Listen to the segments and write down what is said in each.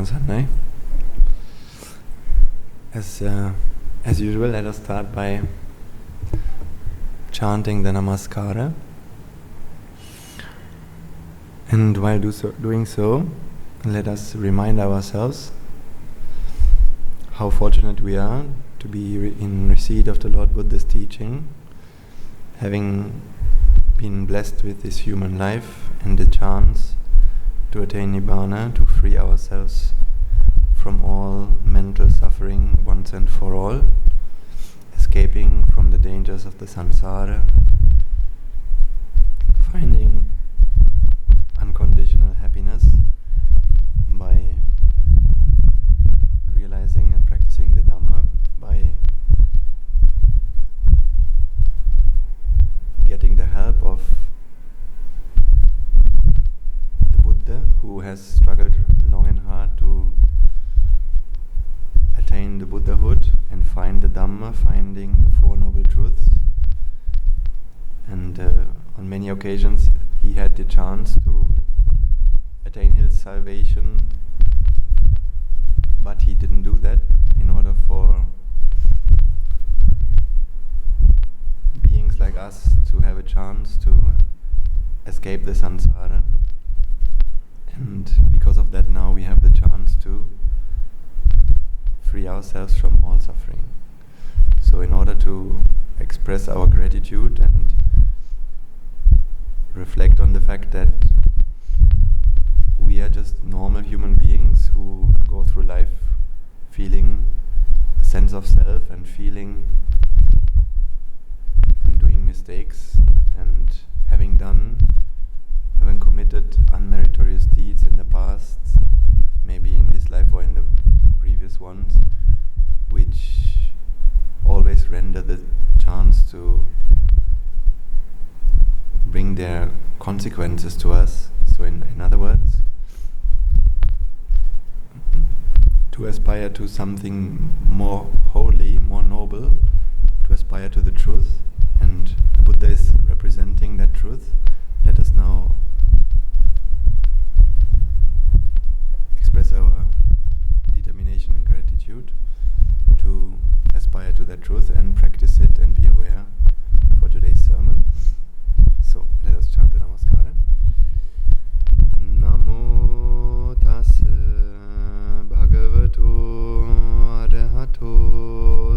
on Sunday. As usual, let us start by chanting the Namaskara. And while doing so, let us remind ourselves how fortunate we are to be in receipt of the Lord Buddha's teaching, having been blessed with this human life and the chance to attain Nibbāna, to free ourselves from all mental suffering once and for all, escaping from the dangers of the samsara, finding unconditional happiness by realizing and practicing the Dhamma, by getting the help of the Buddha, who has struggled long and hard to attain the Buddhahood and find the Dhamma, finding the Four Noble Truths. And on many occasions he had the chance to attain his salvation, but he didn't do that in order for beings like us to have a chance to escape the samsara. And because of that, now we have the chance to free ourselves from all suffering. So in order to express our gratitude and reflect on the fact that we are just normal human beings who go through life feeling a sense of self and feeling and doing mistakes and having committed unmeritorious deeds in the past, maybe in this life or in the previous ones, which always render the chance to bring their consequences to us. So in other words, to aspire to something more holy, more noble, to aspire to the truth, and the Buddha is representing that truth. Let us now express our determination and gratitude to aspire to that truth and practice it and be aware for today's sermon. So let us chant the Namaskara. Namo tassa bhagavato arahato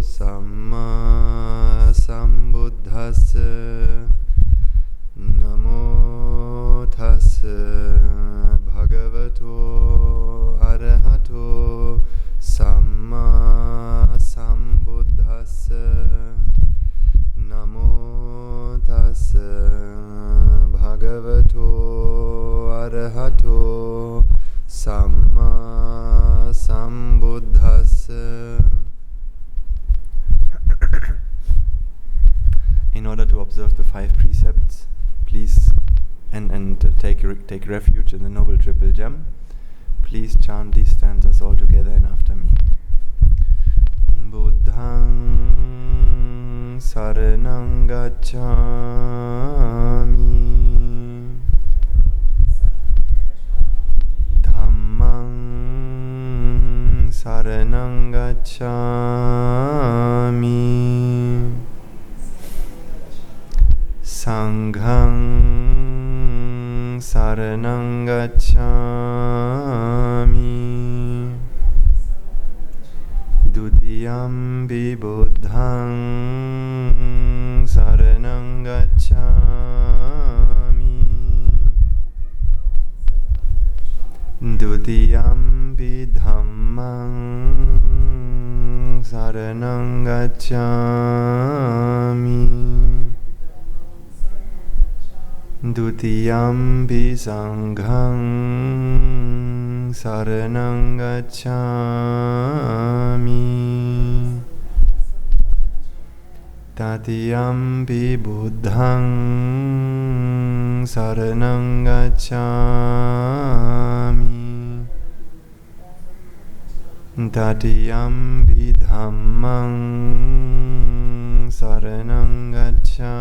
samma sambuddhassa. Namo tassa bhagavato arahato samma sambuddhassa. Namo tassa bhagavato arahato samma sambuddhassa. In order to observe the 5 precepts, please and take refuge in the Noble Triple Gem, please chant these stanzas all together and after me. Buddhaṃ saranang gacchāmi, Dhammaṃ saranang gacchāmi, Sanghaṃ saranang gacchāmi, Dutiyampi Buddhaṃ saranang gacchāmi, Dutiyampi Dhammaṃ saranang gacchāmi, Dutiyampi Sanghaṃ saranang gacchāmi, Tatiyampi Buddhaṃ saranang gacchāmi, Tatiyampi Dhammaṃ saranang gacchāmi,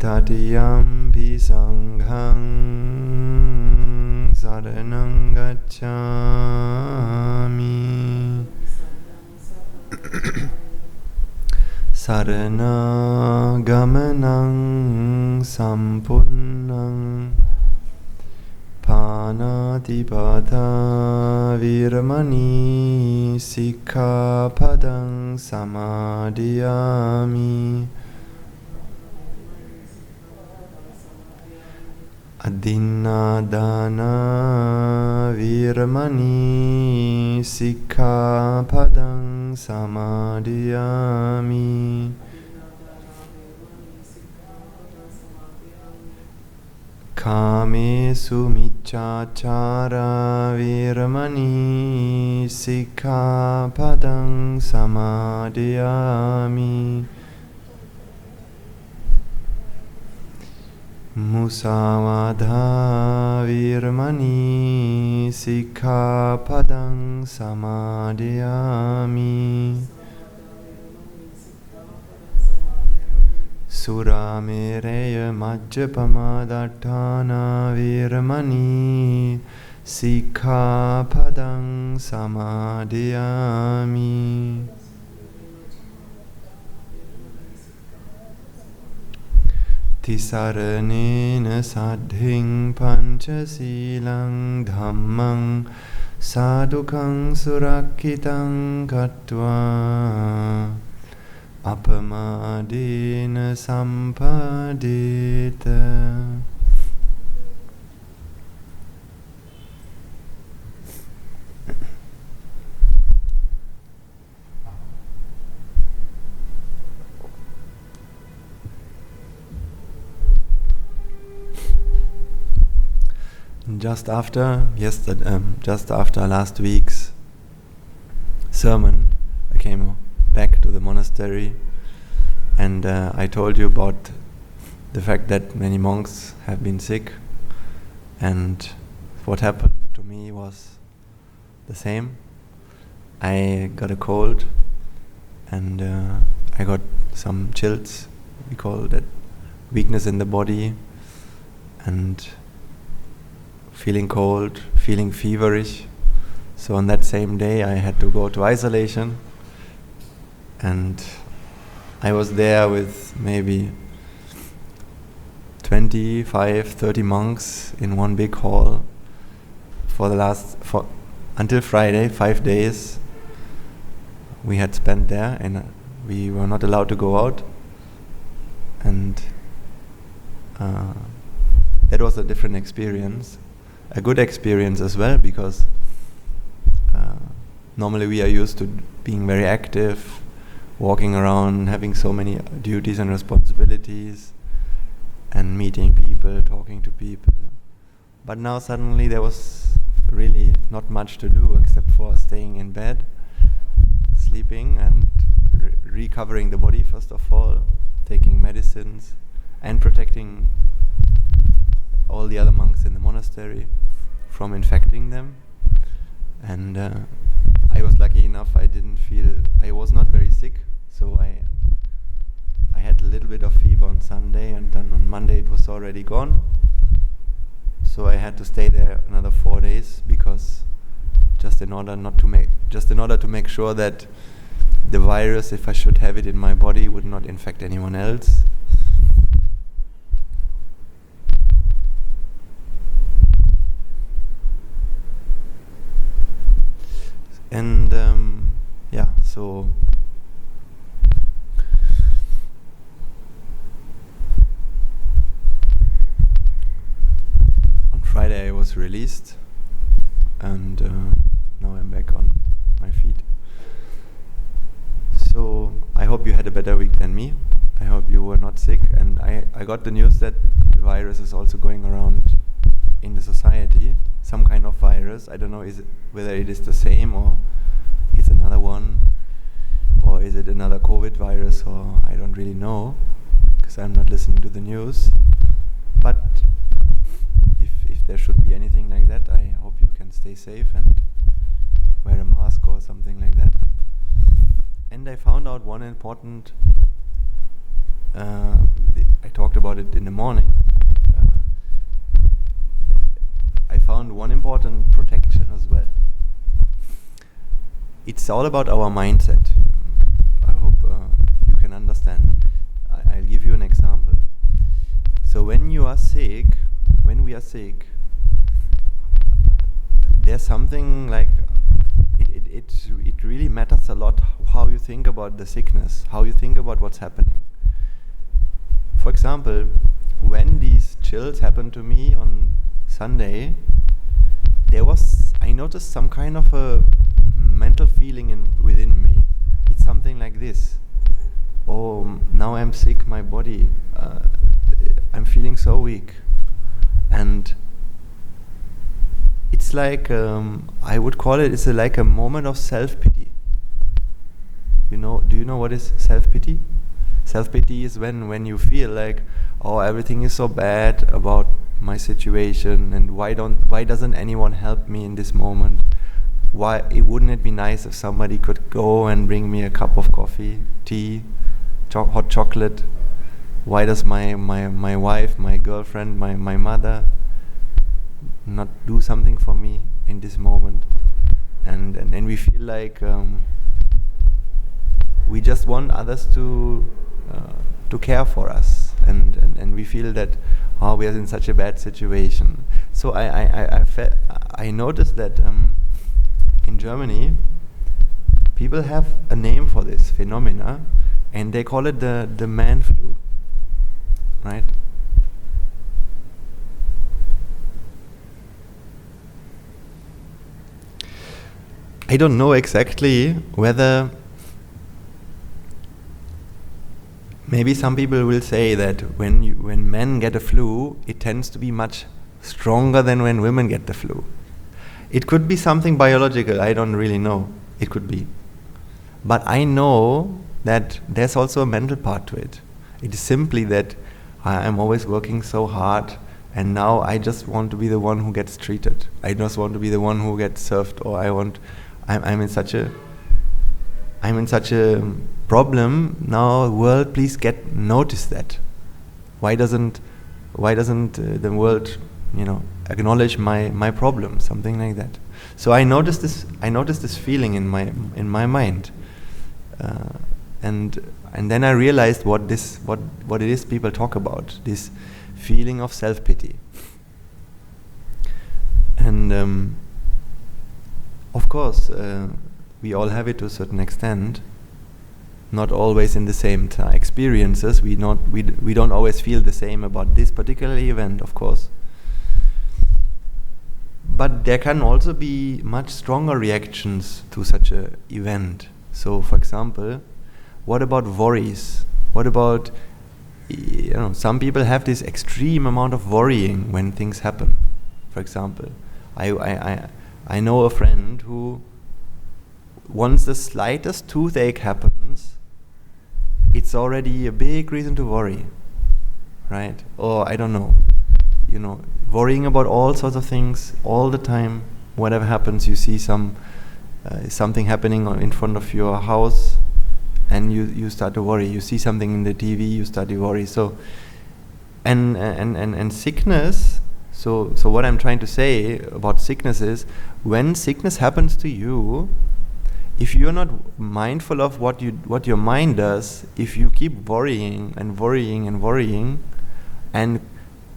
tatiyampi sanghang saranang gacchami sarana gamanang sampunnang panatipata viramani sikkhapadang samadhiyami adinādana viramani sikkhapadang samadhiyami kāmesu micchāchāra viramani sikkhapadang samadhiyami musāvādā viramani sikkhapadang samadhiyami suramereya majjapamadatthāna viramani sikkhapadang samadhiyami tisaranena saddhiṃ pañcasīlaṃ dhammang sadukang surakkitaṃ kattvā apamadena sampadeta. Just after last week's sermon, I came back to the monastery, and I told you about the fact that many monks have been sick, and what happened to me was the same. I got a cold, and I got some chills. We call that weakness in the body, and feeling cold, feeling feverish. So on that same day I had to go to isolation, and I was there with maybe 25-30 monks in one big hall until Friday. 5 days we had spent there, and we were not allowed to go out, and that was a different experience. A good experience as well, because normally we are used to being very active, walking around, having so many duties and responsibilities, and meeting people, talking to people. But now suddenly there was really not much to do except for staying in bed, sleeping, and recovering the body first of all, taking medicines, and protecting all the other monks in the monastery from infecting them. And I was lucky enough, I was not very sick, so I had a little bit of fever on Sunday, and then on Monday it was already gone. So I had to stay there another 4 days, because just in order to make sure that the virus, if I should have it in my body, would not infect anyone else. And so on Friday I was released, and now I'm back on my feet. So I hope you had a better week than me. I hope you were not sick, and I got the news that the virus is also going around in the society, some kind of virus. I don't know whether it is the same or it's another one, or is it another COVID virus, or I don't really know, because I'm not listening to the news. But if there should be anything like that, I hope you can stay safe and wear a mask or something like that. And I found out one important I talked about it in the morning. I found one important protection as well. It's all about our mindset. I hope you can understand. I'll give you an example. So when we are sick, there's something like it really matters a lot how you think about the sickness, how you think about what's happening. For example, when these chills happened to me on Sunday, I noticed some kind of a mental feeling within me. It's something like this. Oh, now I'm sick, my body, I'm feeling so weak. And it's like, I would call it's like a moment of self-pity. Do you know what is self-pity? Self-pity is when you feel like, oh, everything is so bad about my situation, and why doesn't anyone help me in this moment? Wouldn't it be nice if somebody could go and bring me a cup of coffee, tea, hot chocolate? Why does my wife, my girlfriend, my mother not do something for me in this moment? And we feel like we just want others to care for us, and we feel that we are in such a bad situation. So I noticed that in Germany people have a name for this phenomena, and they call it the man flu, right? I don't know exactly whether, maybe some people will say that when men get a flu, it tends to be much stronger than when women get the flu. It could be something biological, I don't really know. It could be. But I know that there's also a mental part to it. It is simply that I'm always working so hard, and now I just want to be the one who gets treated. I just want to be the one who gets served, or I'm in such a problem now. World, please notice that. Why doesn't the world, acknowledge my problem? Something like that. So I noticed this feeling in my mind, and then I realized what it is people talk about, this feeling of self-pity. And of course, we all have it to a certain extent. Not always in the same experiences. We don't always feel the same about this particular event, of course. But there can also be much stronger reactions to such an event. So, for example, what about worries? What about, some people have this extreme amount of worrying when things happen. For example, I know a friend who, once the slightest toothache happens, it's already a big reason to worry, right? Or I don't know, worrying about all sorts of things all the time. Whatever happens, you see something happening in front of your house, and you start to worry. You see something in the TV, you start to worry. So, and sickness. So what I'm trying to say about sickness is, when sickness happens to you, if you're not mindful of what your mind does, if you keep worrying and worrying and worrying, and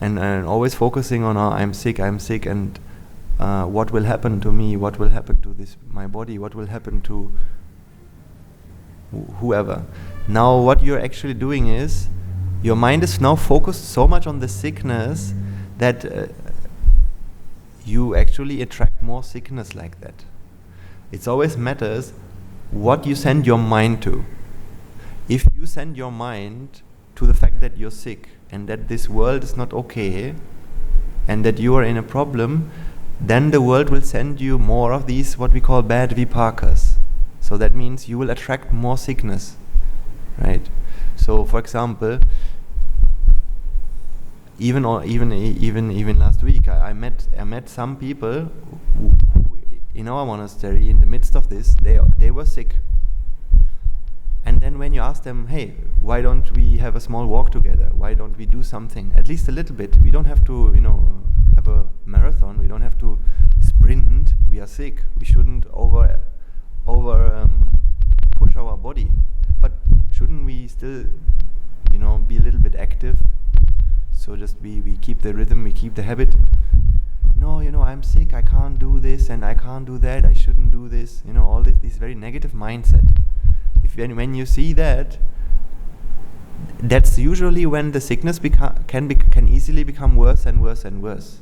always focusing on I'm sick, and what will happen to me, what will happen to my body, what will happen to whoever. Now what you're actually doing is, your mind is now focused so much on the sickness that you actually attract more sickness like that. It always matters what you send your mind to. If you send your mind to the fact that you're sick, and that this world is not okay, and that you are in a problem, then the world will send you more of these, what we call bad vipakas. So that means you will attract more sickness, right? So, for example, even last week, I met some people who in our monastery, in the midst of this, they were sick, and then when you ask them, hey, why don't we have a small walk together? Why don't we do something, at least a little bit? We don't have to, have a marathon. We don't have to sprint. We are sick. We shouldn't over push our body. But shouldn't we still, be a little bit active? So just we keep the rhythm, we keep the habit. No, I'm sick, I can't do this and I can't do that, I shouldn't do this. All this very negative mindset. When you see that, that's usually when the sickness can easily become worse and worse and worse.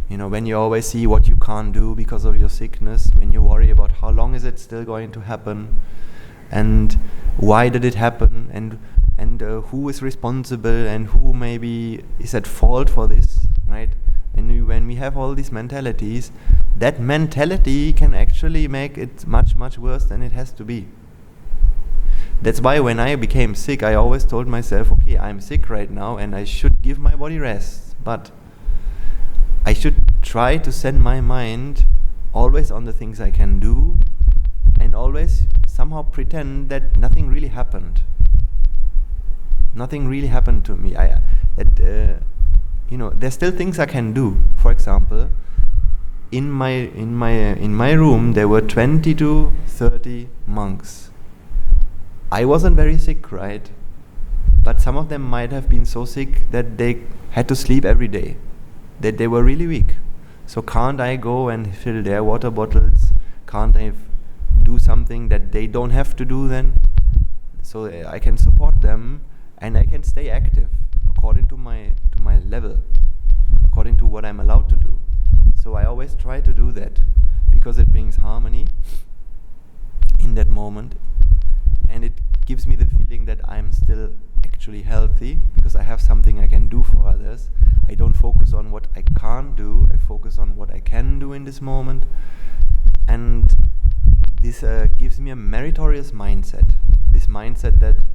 When you always see what you can't do because of your sickness, when you worry about how long is it still going to happen, and why did it happen, and who is responsible, and who maybe is at fault for this, right? When we have all these mentalities, that mentality can actually make it much, much worse than it has to be. That's why when I became sick, I always told myself, okay, I'm sick right now and I should give my body rest, but I should try to send my mind always on the things I can do, and always somehow pretend that nothing really happened. Nothing really happened to me. There's still things I can do. For example, in my room there were 20 to 30 monks. I wasn't very sick, right? But some of them might have been so sick that they had to sleep every day, that they were really weak. So can't I go and fill their water bottles? Can't I do something that they don't have to do then? So I can support them and I can stay active according to my level, according to what I'm allowed to do. So I always try to do that because it brings harmony in that moment, and it gives me the feeling that I'm still actually healthy because I have something I can do for others. I don't focus on what I can't do, I focus on what I can do in this moment, and this gives me a meritorious mindset, this mindset that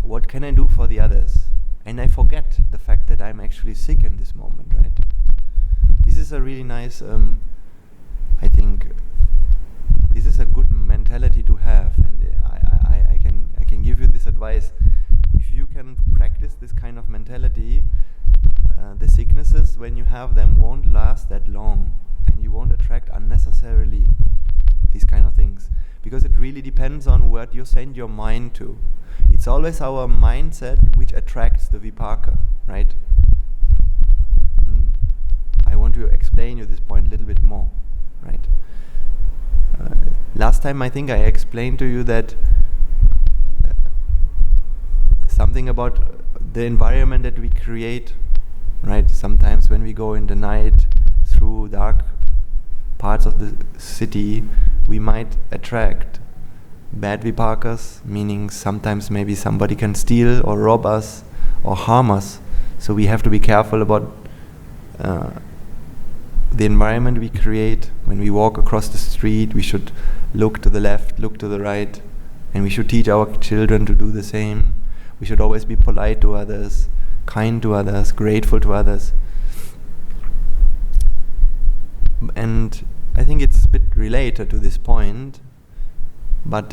what can I do for the others? And I forget the fact that I'm actually sick in this moment, right? This is a really nice, I think, this is a good mentality to have, and I can give you this advice. If you can practice this kind of mentality, the sicknesses, when you have them, won't last that long, and you won't attract unnecessarily these kind of things, because it really depends on what you send your mind to. It's always our mindset which attracts the vipaka, right? I want to explain you this point a little bit more, right? Last time I think I explained to you that something about the environment that we create, right? Sometimes when we go in the night through dark parts of the city, we might attract bad vipakas, meaning sometimes maybe somebody can steal or rob us or harm us. So we have to be careful about the environment we create. When we walk across the street, we should look to the left, look to the right, and we should teach our children to do the same. We should always be polite to others, kind to others, grateful to others. And I think it's a bit related to this point, but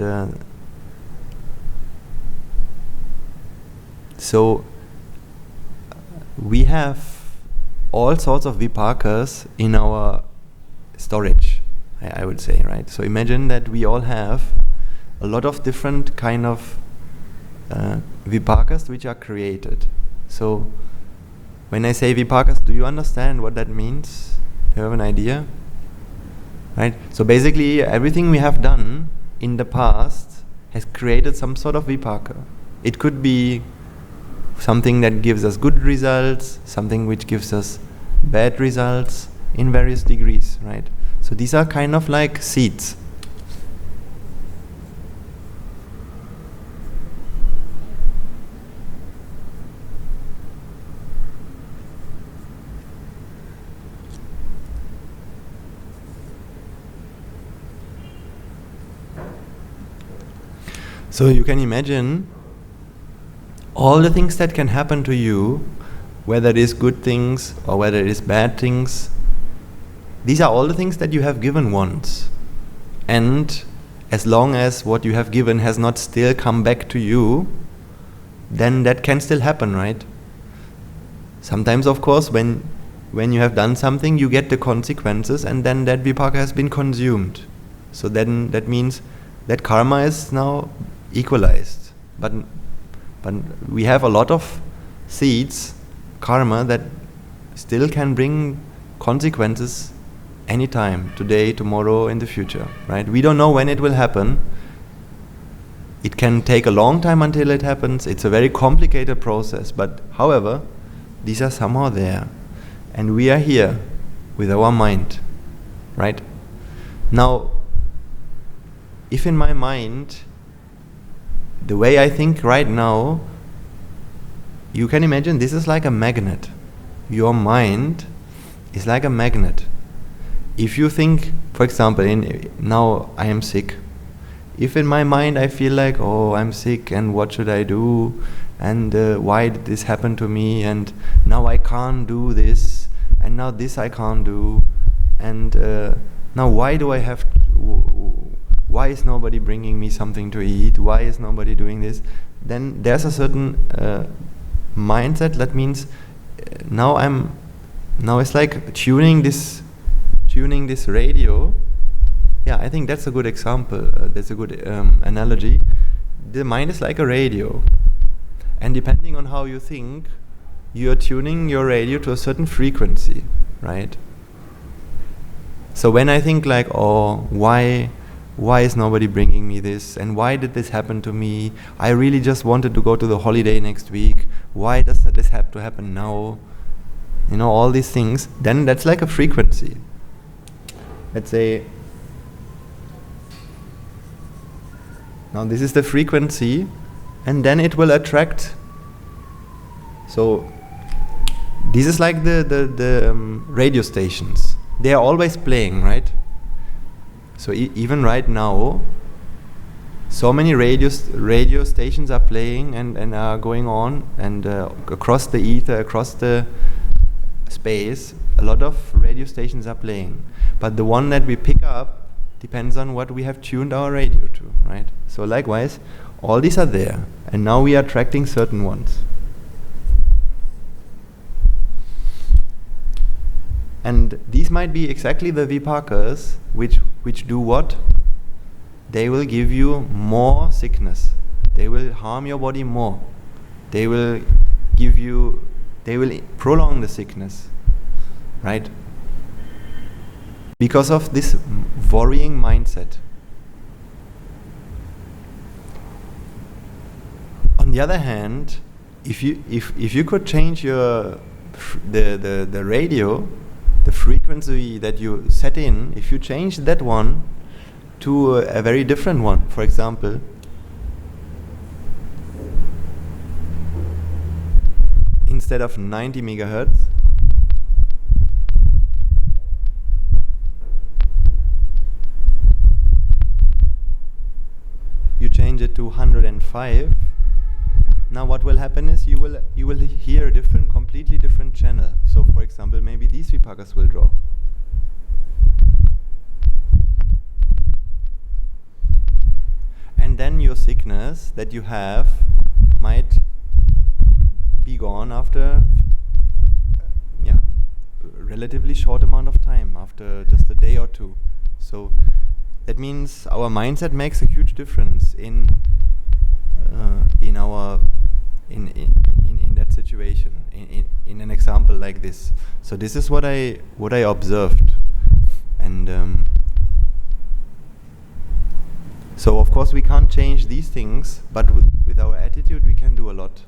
so we have all sorts of vipakas in our storage, I would say, right? So imagine that we all have a lot of different kind of vipakas which are created. So when I say vipakas, do you understand what that means? Do you have an idea? Right? So basically everything we have done in the past has created some sort of vipaka. It could be something that gives us good results, something which gives us bad results in various degrees, right? So these are kind of like seeds. So you can imagine all the things that can happen to you, whether it is good things or whether it is bad things. These are all the things that you have given once. And as long as what you have given has not still come back to you, then that can still happen, right? Sometimes, of course, when you have done something, you get the consequences, and then that vipaka has been consumed. So then that means that karma is now equalized. But we have a lot of seeds, karma, that still can bring consequences anytime, today, tomorrow, in the future, right? We don't know when it will happen. It can take a long time until it happens. It's a very complicated process, but however, these are somehow there. And we are here with our mind, right? Now, if in my mind, the way I think right now, you can imagine this is like a magnet. Your mind is like a magnet. If you think, for example, now I am sick. If in my mind I feel like, oh, I'm sick and what should I do? And why did this happen to me? And now I can't do this. And now this I can't do. And now why do I have... why is nobody bringing me something to eat? Why is nobody doing this? Then there's a certain mindset that means now it's like tuning this radio. Yeah, I think that's a good example. That's a good analogy. The mind is like a radio, and depending on how you think, you're tuning your radio to a certain frequency, right? So when I think like, oh, why is nobody bringing me this, and why did this happen to me? I really just wanted to go to the holiday next week. Why does this have to happen now? You know, all these things. Then that's like a frequency. Let's say, now this is the frequency, and then it will attract. So this is like the radio stations. They are always playing, right? So even right now, so many radio stations are playing and are going on, and across the ether, across the space, a lot of radio stations are playing. But the one that we pick up depends on what we have tuned our radio to, right? So likewise, all these are there, and now we are attracting certain ones. And these might be exactly the vipakas which do what? They will give you more sickness. They will harm your body more. They will prolong the sickness, right? Because of this worrying mindset. On the other hand, if you could change the radio, the frequency that you set in, if you change that one to a very different one, for example, instead of 90 megahertz, you change it to 105. Now what will happen is you will hear a completely different channel. So for example, maybe these vipakas will draw. And then your sickness that you have might be gone after a relatively short amount of time, after just a day or two. So that means our mindset makes a huge difference in that situation, in an example like this. So this is what I observed, and so of course we can't change these things, but with our attitude we can do a lot.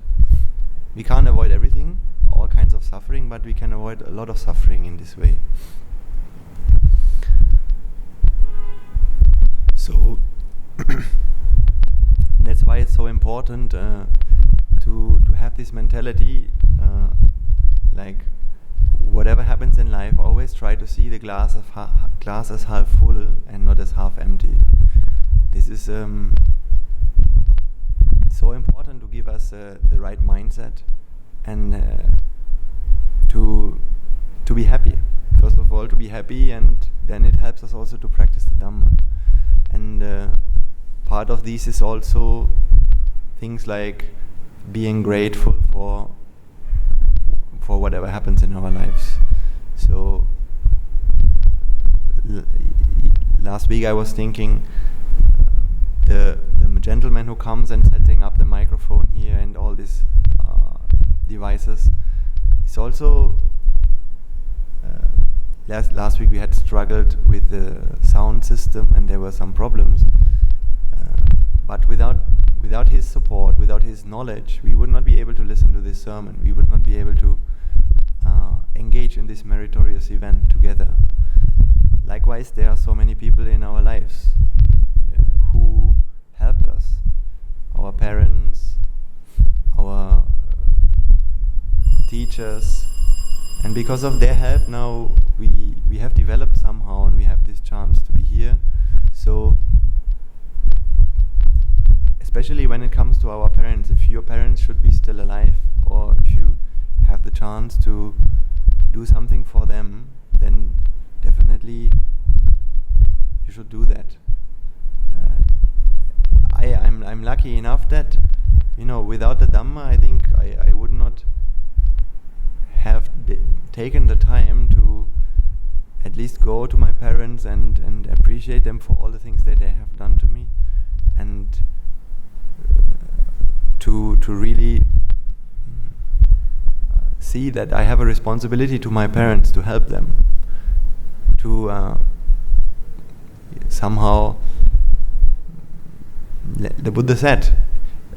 We can't avoid everything, all kinds of suffering, but we can avoid a lot of suffering in this way. So that's why it's so important to have this mentality, like whatever happens in life, always try to see the glass as half full and not as half empty. This is so important to give us the right mindset and to be happy. First of all, to be happy, and then it helps us also to practice the Dhamma. And part of these is also things like being grateful for whatever happens in our lives. So last week I was thinking, the gentleman who comes and setting up the microphone here and all these devices, is also last week we had struggled with the sound system and there were some problems, but without his support, without his knowledge, we would not be able to listen to this sermon. We would not be able to engage in this meritorious event together. Likewise, there are so many people in our lives who helped us. Our parents, our teachers, and because of their help now we have developed somehow and we have this chance to be here. So especially when it comes to our parents, if your parents should be still alive, or if you have the chance to do something for them, then definitely you should do that. I'm lucky enough that, without the Dhamma, I think I would not have taken the time to at least go to my parents and appreciate them for all the things that they have done to me, and to really see that I have a responsibility to my parents to help them, to somehow, the Buddha said,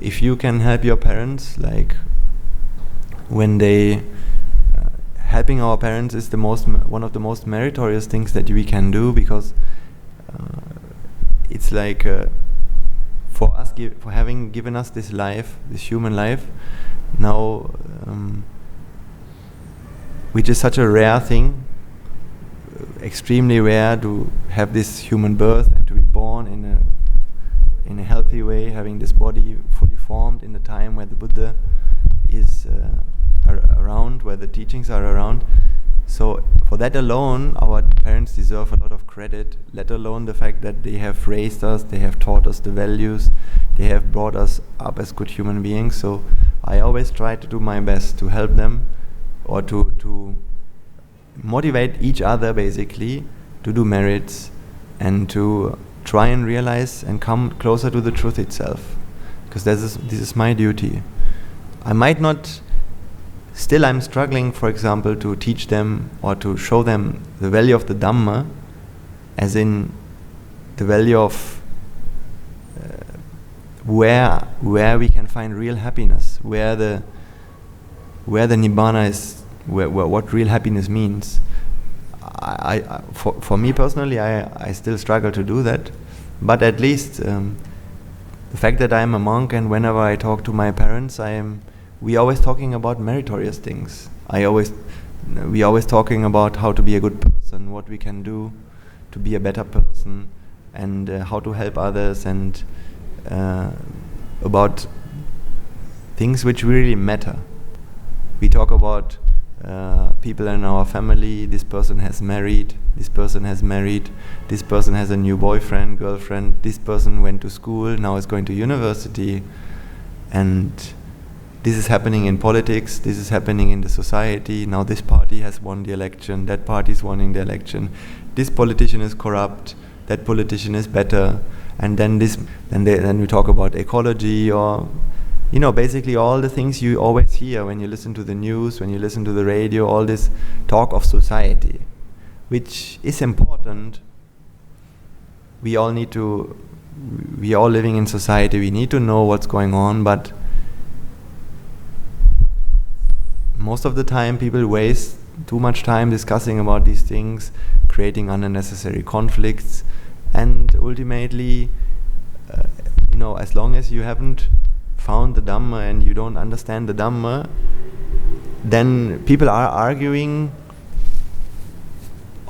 if you can help your parents, like when they helping our parents is one of the most meritorious things that we can do, because it's like for us, for having given us this life, this human life, now which is such a rare thing, extremely rare to have this human birth and to be born in a healthy way, having this body fully formed in the time where the Buddha is around, where the teachings are around. So for that alone, our parents deserve a lot of credit, let alone the fact that they have raised us, they have taught us the values, they have brought us up as good human beings. So I always try to do my best to help them, or to motivate each other basically to do merits and to try and realize and come closer to the truth itself, because this is my duty. I might not, still I'm struggling, for example, to teach them or to show them the value of the Dhamma, as in the value of where we can find real happiness, where the Nibbāna is, what real happiness means. For me personally, I still struggle to do that, but at least the fact that I am a monk, and whenever I talk to my parents, we always talking about meritorious things. We always talking about how to be a good person, what we can do to be a better person, and how to help others, and about things which really matter. We talk about people in our family. This person has married, this person has a new boyfriend, girlfriend, this person went to school, now is going to university, and this is happening in politics, this is happening in the society. Now this party has won the election, that party is winning the election, this politician is corrupt, that politician is better, and then we talk about ecology, or basically all the things you always hear when you listen to the news, when you listen to the radio, all this talk of society, which is important. We all living in society, we need to know what's going on, but most of the time people waste too much time discussing about these things, creating unnecessary conflicts, and ultimately, as long as you haven't found the Dhamma and you don't understand the Dhamma, then people are arguing.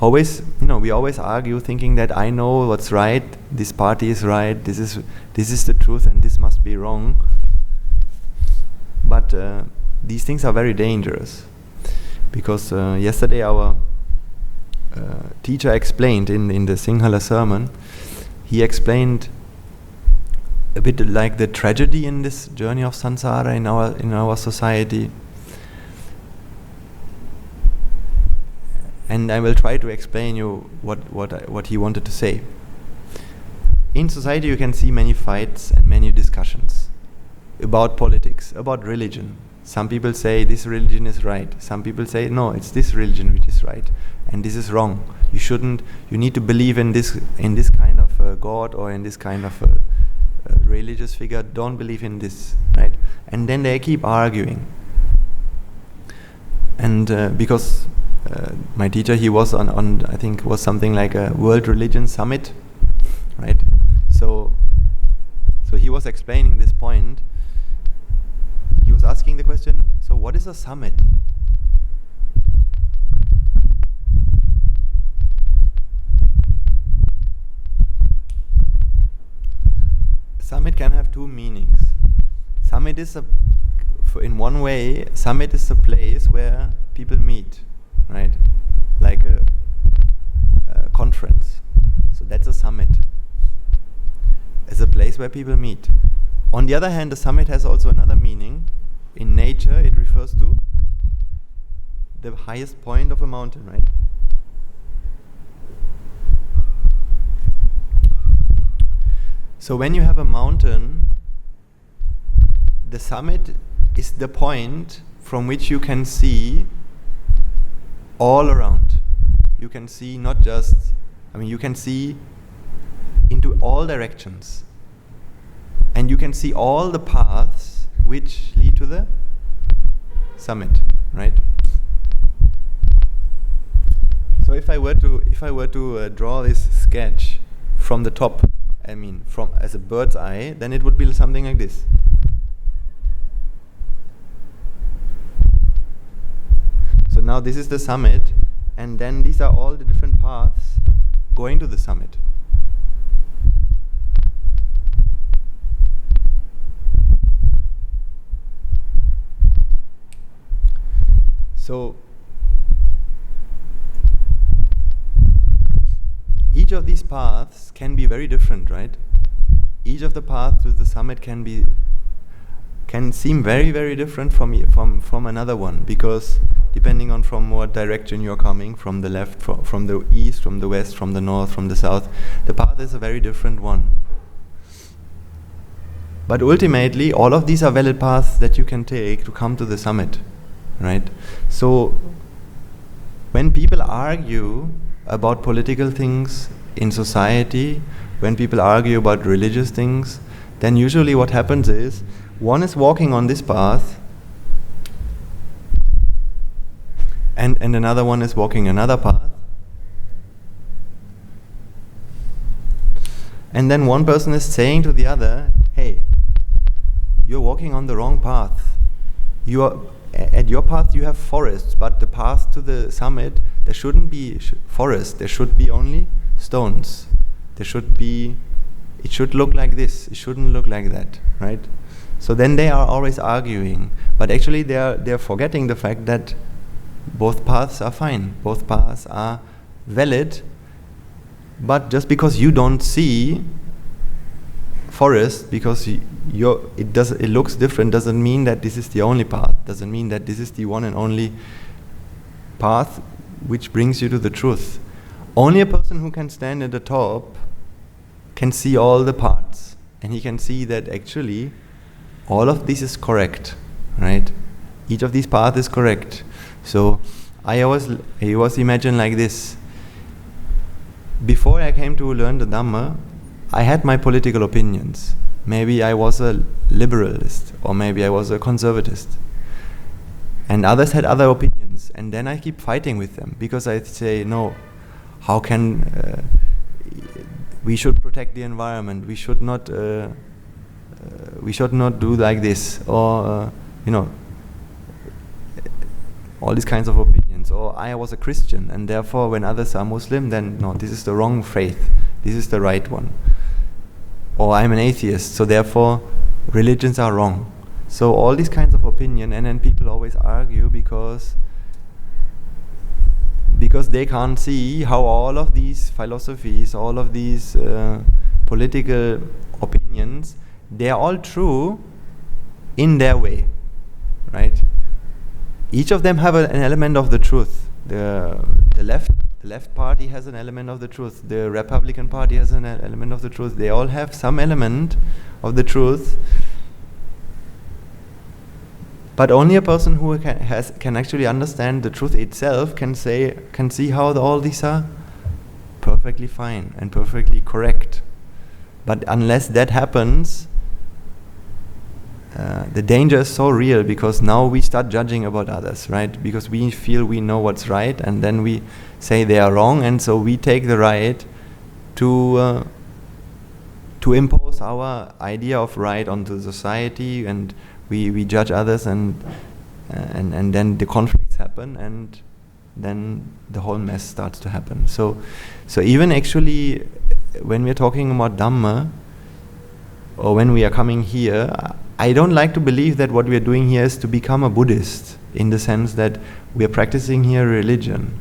We always argue thinking that I know what's right, this party is right, this is the truth, and this must be wrong. But these things are very dangerous, because yesterday our teacher explained in the Sinhala sermon, he explained a bit like the tragedy in this journey of samsara in our society. And I will try to explain you what he wanted to say. In society you can see many fights and many discussions about politics, about religion. Some people say this religion is right. Some people say no, it's this religion which is right, and this is wrong. You need to believe in this kind of God or in this kind of religious figure. Don't believe in this, right? And then they keep arguing. And because my teacher, he was on I think was something like a World Religion Summit, right? So he was explaining this point. He was asking the question, so what is a summit? Summit can have two meanings. Summit is in one way, summit is a place where people meet, right? Like a conference. So that's a summit. It's a place where people meet. On the other hand, the summit has also another meaning. In nature, it refers to the highest point of a mountain, right? So when you have a mountain, the summit is the point from which you can see all around. You can see not just, you can see into all directions. And you can see all the paths which lead to the summit, right? So if I were to draw this sketch from the top, from as a bird's eye, then it would be something like this. So now this is the summit, and then these are all the different paths going to the summit. So each of these paths can be very different, right? Each of the paths to the summit can seem very, very different from another one, because depending on from what direction you're coming, from the left, from the east, from the west, from the north, from the south, the path is a very different one. But ultimately, all of these are valid paths that you can take to come to the summit, right? So when people argue about political things in society, when people argue about religious things, then usually what happens is one is walking on this path and another one is walking another path, and then one person is saying to the other, hey, you're walking on the wrong path. At your path you have forests, but the path to the summit, there shouldn't be forest, there should be only stones. It should look like this, it shouldn't look like that, right? So then they are always arguing, but actually they are forgetting the fact that both paths are fine, both paths are valid, but just because you don't see forest, because it looks different, doesn't mean that this is the only path, doesn't mean that this is the one and only path which brings you to the truth. Only a person who can stand at the top can see all the parts, and he can see that actually all of this is correct, right? Each of these paths is correct. So I always imagine like this. Before I came to learn the Dhamma, I had my political opinions. Maybe I was a liberalist, or maybe I was a conservatist. And others had other opinions. And then I keep fighting with them, because I say, no, how can we should protect the environment, we should not do like this, or all these kinds of opinions. Or I was a Christian, and therefore when others are Muslim, then no, this is the wrong faith, this is the right one. Or I'm an atheist, so therefore religions are wrong. So all these kinds of opinion, and then people always argue because they can't see how all of these philosophies, all of these political opinions they are all true in their way, right? Each of them have an element of the truth. The left party has an element of the truth. The Republican Party has an element of the truth. They all have some element of the truth. But only a person who can actually understand the truth itself can see how all these are perfectly fine and perfectly correct. But unless that happens, the danger is so real, because now we start judging about others, right? Because we feel we know what's right, and then we say they are wrong, and so we take the right to impose our idea of right onto society, and we judge others, and then the conflicts happen, and then the whole mess starts to happen. So even actually, when we're talking about Dhamma, or when we are coming here, I don't like to believe that what we are doing here is to become a Buddhist, in the sense that we are practicing here religion.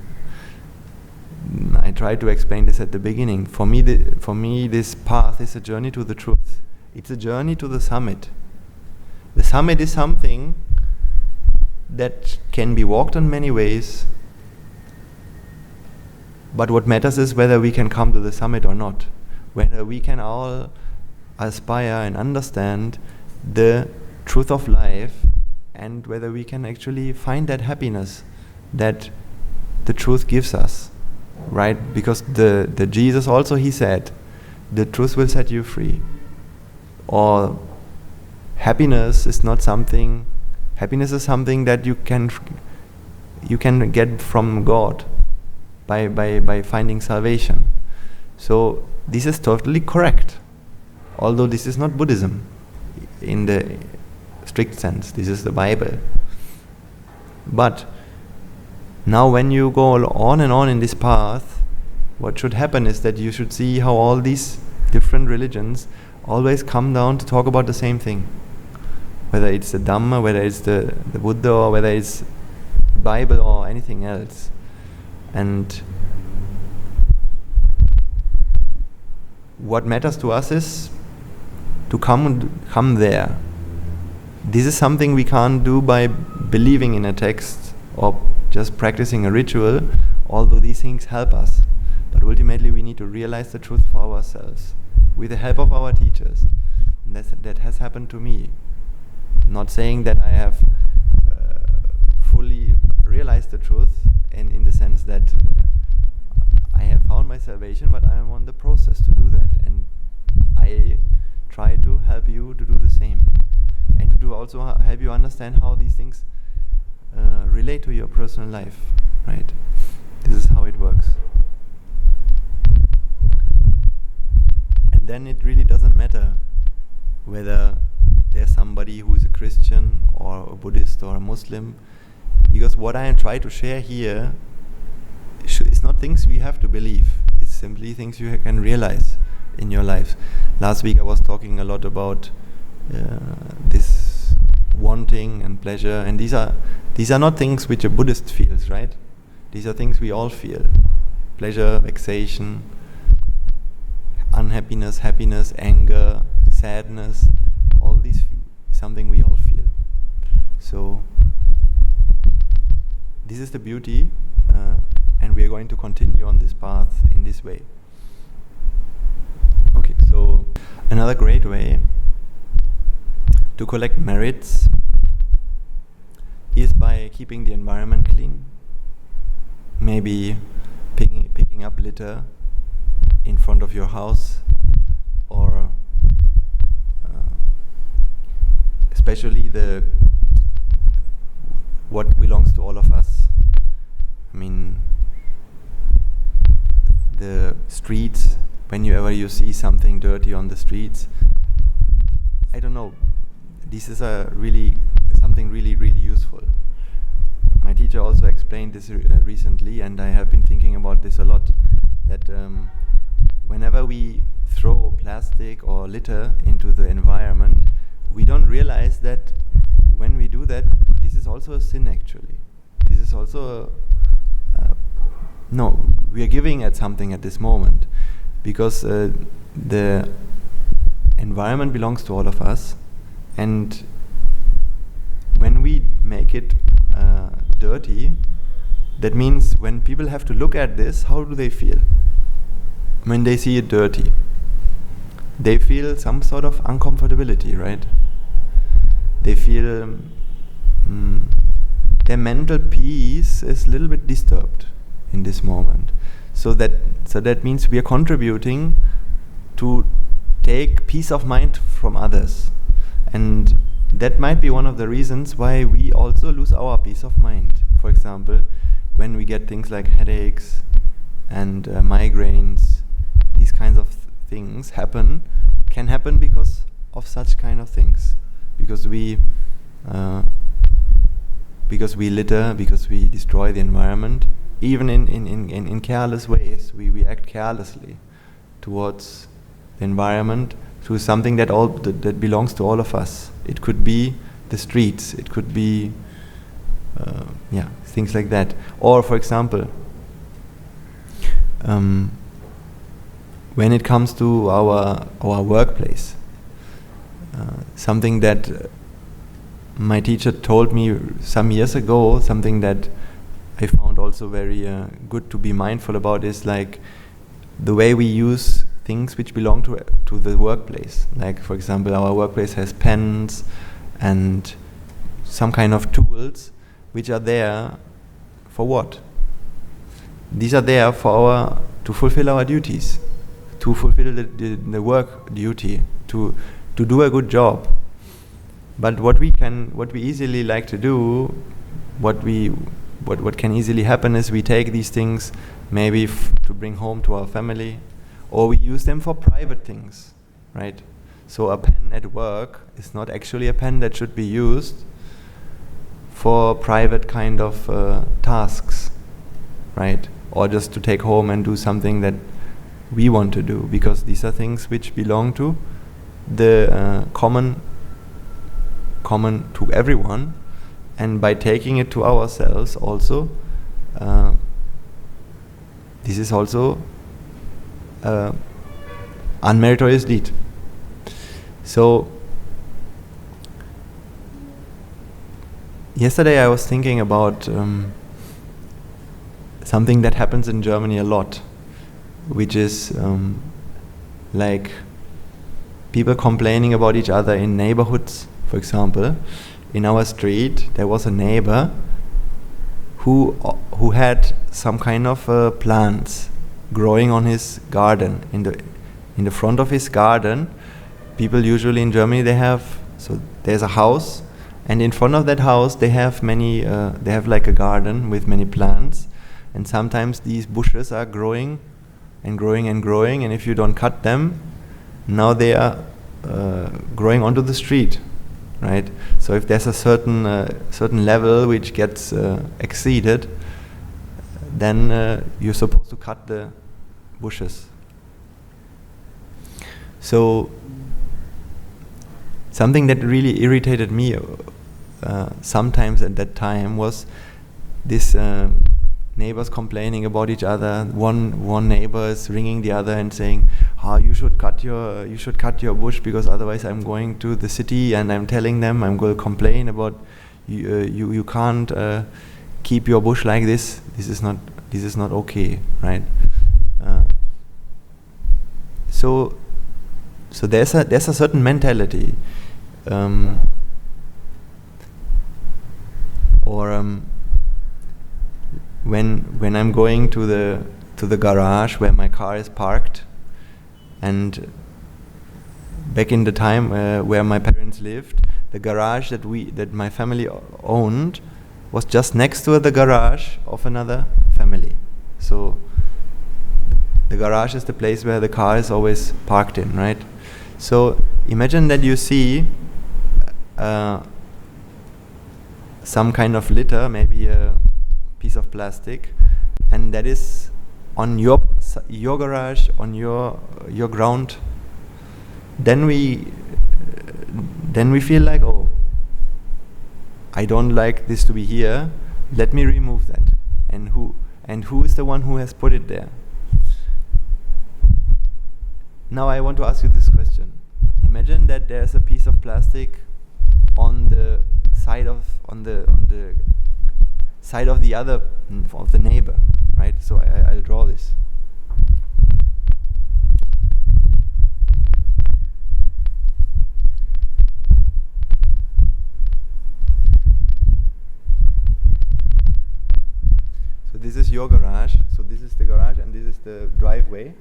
I tried to explain this at the beginning. For me, this path is a journey to the truth. It's a journey to the summit. The summit is something that can be walked in many ways, but what matters is whether we can come to the summit or not. Whether we can all aspire and understand the truth of life, and whether we can actually find that happiness that the truth gives us, right? Because the Jesus also, he said, the truth will set you free. Or happiness is not something. Happiness is something that you can get from God by finding salvation. So this is totally correct, although this is not Buddhism in the strict sense. This is the Bible. But now when you go on and on in this path, what should happen is that you should see how all these different religions always come down to talk about the same thing. Whether it's the Dhamma, whether it's the Buddha, or whether it's the Bible or anything else. And what matters to us is to come there. This is something we can't do by believing in a text or just practicing a ritual, although these things help us. But ultimately we need to realize the truth for ourselves with the help of our teachers. And that has happened to me. Not saying that I have fully realized the truth in the sense that I have found my salvation, but I am on the process to do that, and I try to help you to do the same, and to also help you understand how these things relate to your personal life, right? This is how it works. And then it really doesn't matter whether there's somebody who is a Christian or a Buddhist or a Muslim, because what I am trying to share here is not things we have to believe. It's simply things you can realize in your life. Last week I was talking a lot about this wanting and pleasure, and these are not things which a Buddhist feels, right? These are things we all feel. Pleasure, vexation, unhappiness, happiness, anger, sadness, all these something we all feel. So this is the beauty, and we are going to continue on this path in this way. Okay, so another great way to collect merits is by keeping the environment clean. Maybe picking up litter in front of your house, or especially what belongs to all of us. I mean, the streets, whenever you see something dirty on the streets, I don't know, this is something really useful. My teacher also explained this recently, and I have been thinking about this a lot, that whenever we throw plastic or litter into the environment, we don't realize that when we do that, this is also a sin actually. This is also we are giving at something at this moment, because the environment belongs to all of us, and when we make it dirty, that means when people have to look at this, how do they feel when they see it dirty? They feel some sort of uncomfortability, right? They feel their mental peace is a little bit disturbed in this moment. So that means we are contributing to take peace of mind from others, and that might be one of the reasons why we also lose our peace of mind. For example, when we get things like headaches and migraines, these kinds of things can happen because of such kind of things, because we litter, because we destroy the environment, even in careless ways. We act carelessly towards the environment, to something that belongs to all of us. It could be the streets, it could be things like that. Or, for example, when it comes to our workplace, something that my teacher told me some years ago, something that I found also very good to be mindful about, is like the way we use things which belong to the workplace. Like, for example, our workplace has pens and some kind of tools which are there for what? These are there to fulfill our duties, to fulfill the work duty, to do a good job. But what we easily like to do, what can easily happen is we take these things maybe to bring home to our family, or we use them for private things, right? So a pen at work is not actually a pen that should be used for private kind of tasks, right? Or just to take home and do something that we want to do, because these are things which belong to the common to everyone, and by taking it to ourselves also, this is also unmeritorious deed. So yesterday I was thinking about something that happens in Germany a lot, which is like people complaining about each other in neighborhoods. For example, in our street there was a neighbor who had some kind of plants growing on his garden. In the front of his garden, people usually in Germany, there's a house, and in front of that house they have like a garden with many plants, and sometimes these bushes are growing and growing and growing, and if you don't cut them, now they are growing onto the street, right? So if there's a certain level which gets exceeded, then you're supposed to cut the bushes. So something that really irritated me sometimes at that time was this neighbors complaining about each other. One neighbor is ringing the other and saying, you should cut your bush, because otherwise I'm going to the city and I'm telling them, I'm going to complain about you can't keep your bush like this. This is not okay, right? So there's a certain mentality, when I'm going to the garage where my car is parked, and back in the time where my parents lived, the garage that my family owned was just next to the garage of another family. So the garage is the place where the car is always parked in, right? So imagine that you see some kind of litter, maybe a piece of plastic, and that is on your garage, on your ground. Then we feel like, I don't like this to be here. Let me remove that. And who is the one who has put it there? Now I want to ask you this question. imagine that there's a piece of plastic on the side of the side of the other of the neighbor, right? So I'll draw this. So this is your garage. So this is the garage and this is the driveway.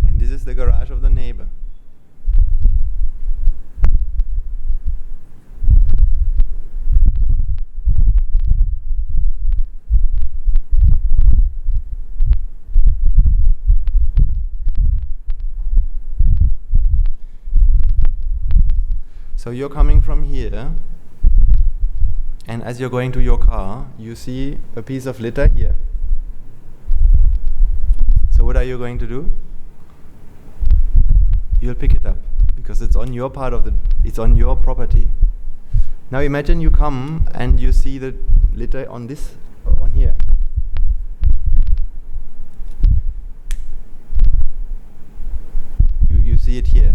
And this is the garage of the neighbor. So you're coming from here, and as you're going to your car, you see a piece of litter here. So what are you going to do? You'll pick it up, because it's on your it's on your property. Now imagine you come and you see the litter on here. You see it here.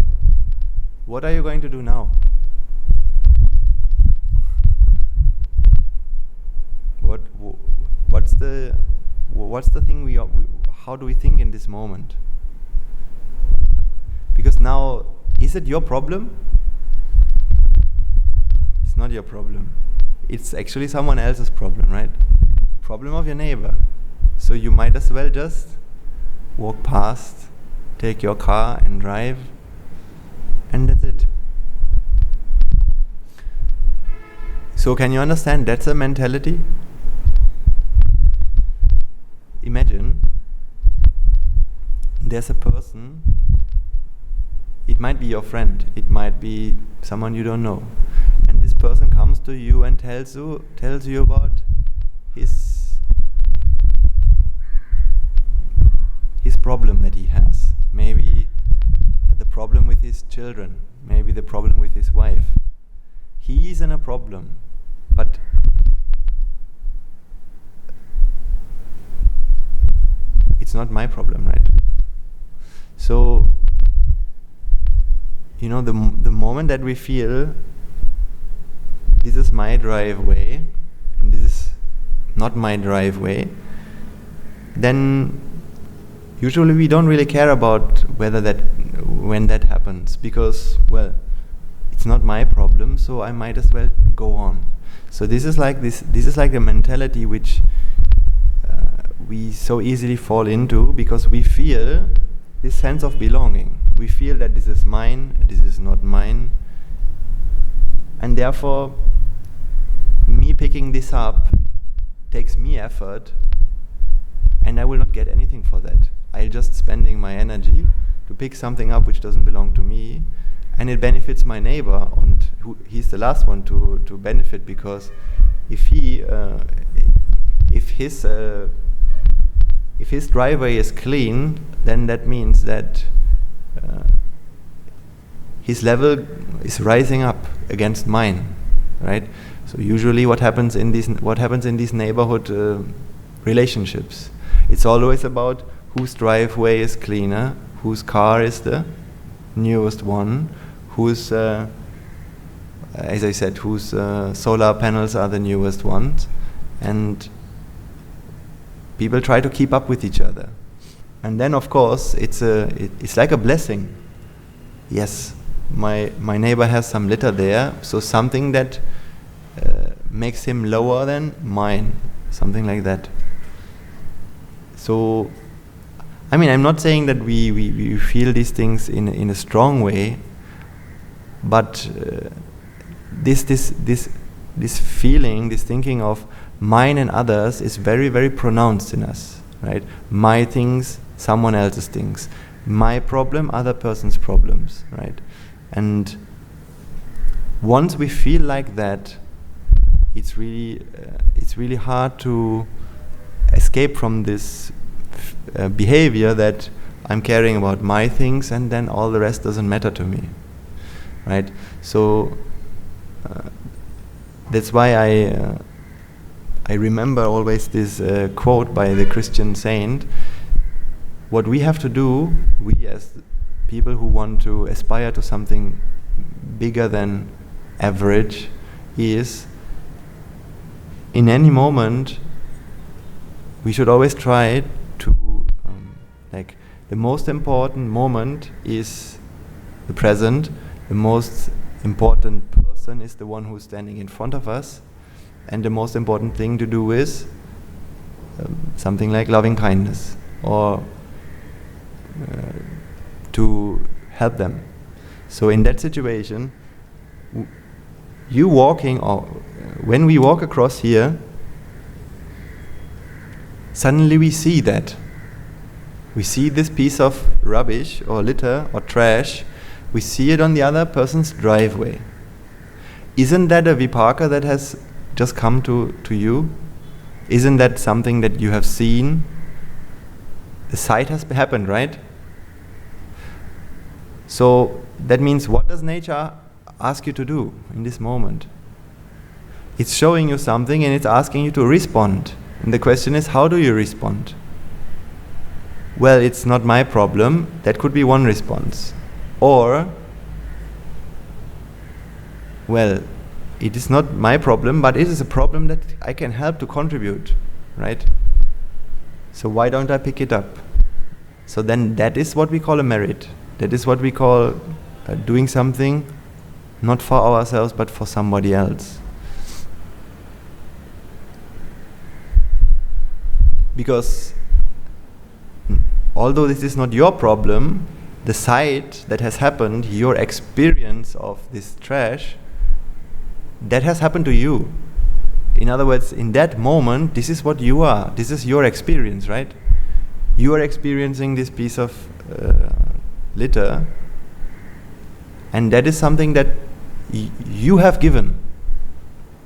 What are you going to do now? What's the thing how do we think in this moment? Because now, is it your problem? It's not your problem. It's actually someone else's problem, right? Problem of your neighbor. So you might as well just walk past, take your car and drive, and that's it. So can you understand that's a mentality? Imagine there's a person, it might be your friend, it might be someone you don't know, and this person comes to you and tells you about his problem that he has. Maybe the problem with his children, maybe the problem with his wife. He is in a problem, but it's not my problem, right? So, the moment that we feel this is my driveway and this is not my driveway, then usually we don't really care about when that happens, because, well, it's not my problem, so I might as well go on. So this is like a mentality which we so easily fall into, because we feel this sense of belonging. We feel that this is mine, this is not mine, and therefore me picking this up takes me effort, and I will not get anything for that. I'm just spending my energy to pick something up which doesn't belong to me, and it benefits my neighbor, and he's the last one to benefit, because if his driveway is clean, then that means that his level is rising up against mine, right? So usually what happens in these neighborhood relationships, it's always about whose driveway is cleaner, whose car is the newest one, whose as I said, whose solar panels are the newest ones, and people try to keep up with each other. And then, of course, it's like a blessing. Yes, my neighbor has some litter there, so something that makes him lower than mine, something like that. So, I mean, I'm not saying that we feel these things in a strong way, but this feeling, this thinking of mine and others is very, very pronounced in us, right? My things, someone else's things. My problem, other person's problems, right? And once we feel like that, it's really hard to escape from this behavior that I'm caring about my things and then all the rest doesn't matter to me, right? So that's why I remember always this quote by the Christian saint. What we have to do, we as people who want to aspire to something bigger than average, is in any moment we should always try to the most important moment is the present. The most important person is the one who's standing in front of us, and the most important thing to do is something like loving kindness, or to help them. So in that situation, you walking, or when we walk across here, suddenly we see that. We see this piece of rubbish or litter or trash. We see it on the other person's driveway. Isn't that a vipaka that has just come to you? Isn't that something that you have seen? The sight has happened, right? So that means, what does nature ask you to do in this moment? It's showing you something and it's asking you to respond. And the question is, how do you respond? Well, it's not my problem. That could be one response. Or, well, it is not my problem, but it is a problem that I can help to contribute, right? So why don't I pick it up? So then that is what we call a merit. That is what we call doing something not for ourselves but for somebody else. Because although this is not your problem, the sight that has happened, your experience of this trash, that has happened to you. In other words, in that moment, this is what you are. This is your experience, right? You are experiencing this piece of litter, and that is something that you have given.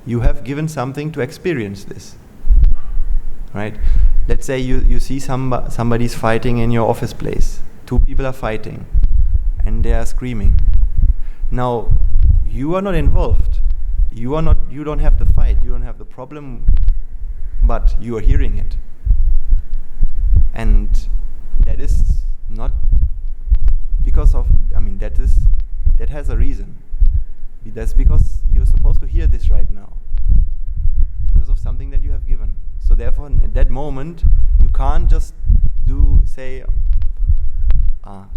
You have given something to experience this, right? Let's say you see somebody's fighting in your office place. Two people are fighting, and they are screaming. Now, you are not involved. You don't have the fight. You don't have the problem, but you are hearing it, and that is not because of. That has a reason. That's because you're supposed to hear this right now, because of something that you have given. So therefore, in that moment, you can't just say,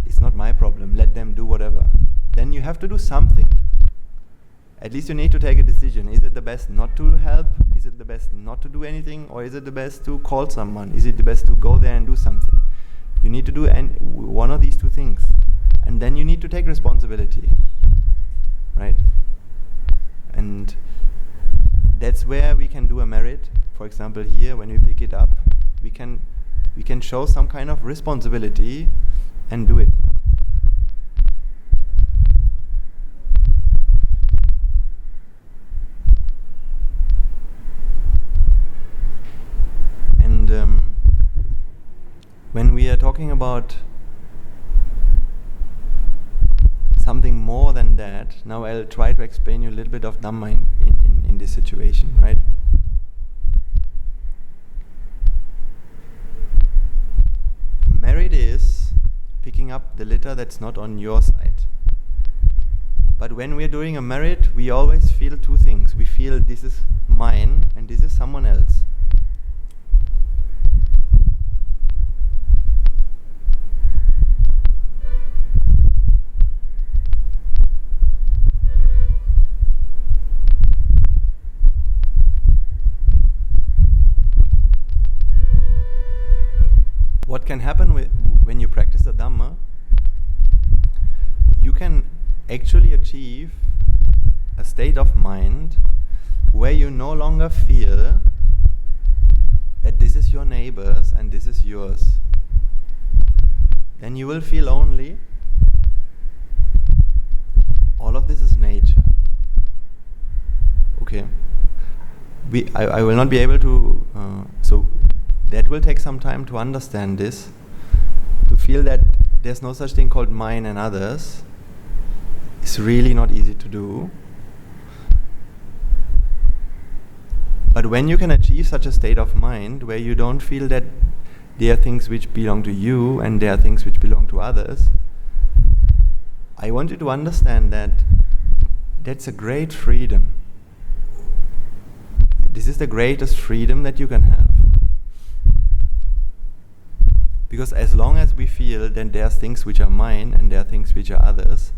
it's not my problem, let them do whatever. Then you have to do something. At least you need to take a decision. Is it the best not to help? Is it the best not to do anything? Or is it the best to call someone? Is it the best to go there and do something? You need to do one of these two things. And then you need to take responsibility. Right? And that's where we can do a merit. For example, here, when we pick it up, we can show some kind of responsibility and do it. And when we are talking about something more than that, now I'll try to explain you a little bit of Dhamma in this situation, right? Merit is picking up the litter that's not on your side. But when we're doing a merit, we always feel two things. We feel this is mine and this is someone else. What can happen when you practice the Dhamma, you can actually achieve a state of mind where you no longer feel that this is your neighbor's and this is yours. Then you will feel only, all of this is nature. Okay? I will not be able to, so that will take some time to understand this, to feel that there's no such thing called mine and others. It's really not easy to do. But But when you can achieve such a state of mind where you don't feel that there are things which belong to you and there are things which belong to others, I want you to understand that that's a great freedom. This is the greatest freedom that you can have. Because as long as we feel that there are things which are mine and there are things which are others,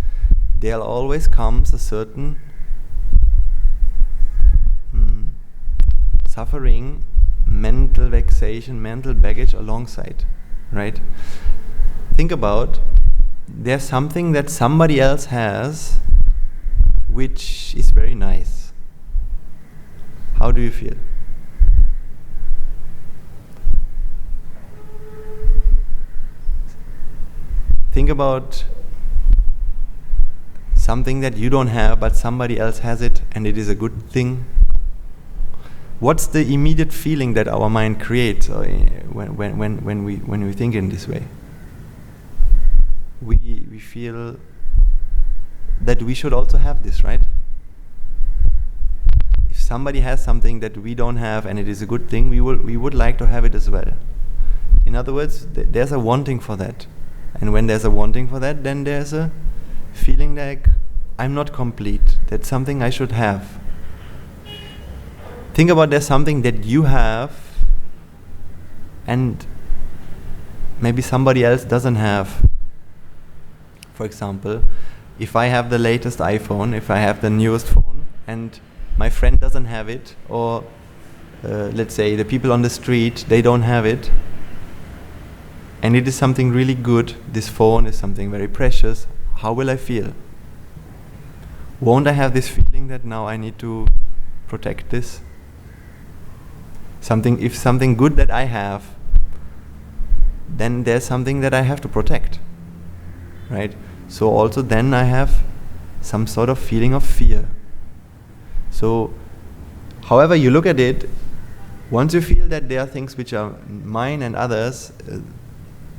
there always comes a certain suffering, mental vexation, mental baggage alongside, right? Think about, there's something that somebody else has which is very nice. How do you feel? Think about something that you don't have but somebody else has it and it is a good thing. What's the immediate feeling that our mind creates when we think in this way? We feel that we should also have this, right? If somebody has something that we don't have and it is a good thing, we would like to have it as well. In other words, there's a wanting for that. And when there's a wanting for that, then there's a feeling like I'm not complete. That's something I should have. Think about, there's something that you have and maybe somebody else doesn't have. For example, if I have the latest iPhone, if I have the newest phone and my friend doesn't have it, or let's say the people on the street, they don't have it, and it is something really good, this phone is something very precious, how will I feel? Won't I have this feeling that now I need to protect this? If something good that I have, then there's something that I have to protect, right? So also then I have some sort of feeling of fear. So however you look at it, once you feel that there are things which are mine and others,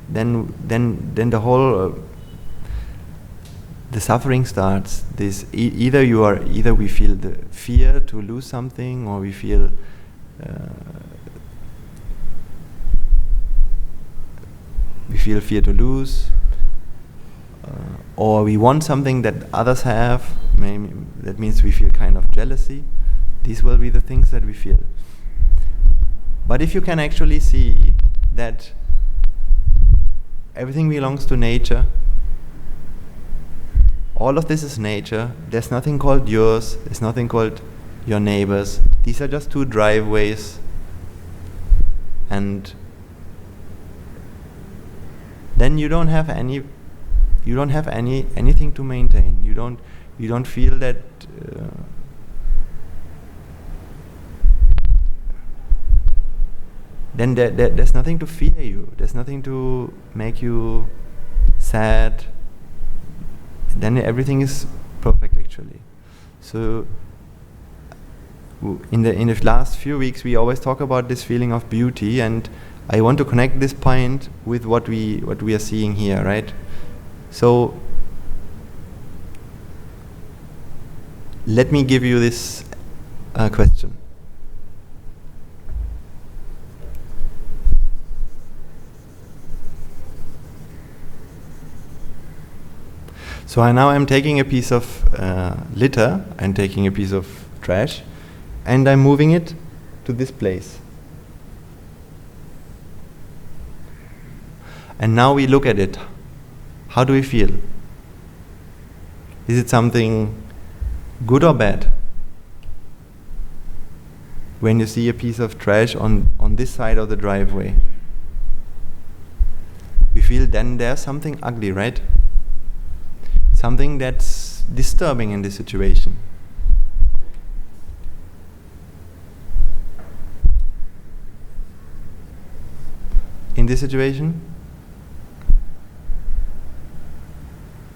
then the whole the suffering starts. This either we feel the fear to lose something, or we feel fear to lose, or we want something that others have. Maybe that means we feel kind of jealousy. These will be the things that we feel. But if you can actually see that everything belongs to nature, all of this is nature, there's nothing called yours, there's nothing called your neighbors. These are just two driveways, and then you don't have anything to maintain. You don't feel that then there's nothing to fear you. There's nothing to make you sad. Then everything is perfect, actually. So in the last few weeks, we always talk about this feeling of beauty, and I want to connect this point with what we are seeing here, right? So let me give you this question. So now I'm taking a piece of litter, I'm taking a piece of trash, and I'm moving it to this place. And now we look at it. How do we feel? Is it something good or bad? When you see a piece of trash on this side of the driveway, we feel then there's something ugly, right? Something that's disturbing in this situation. In this situation?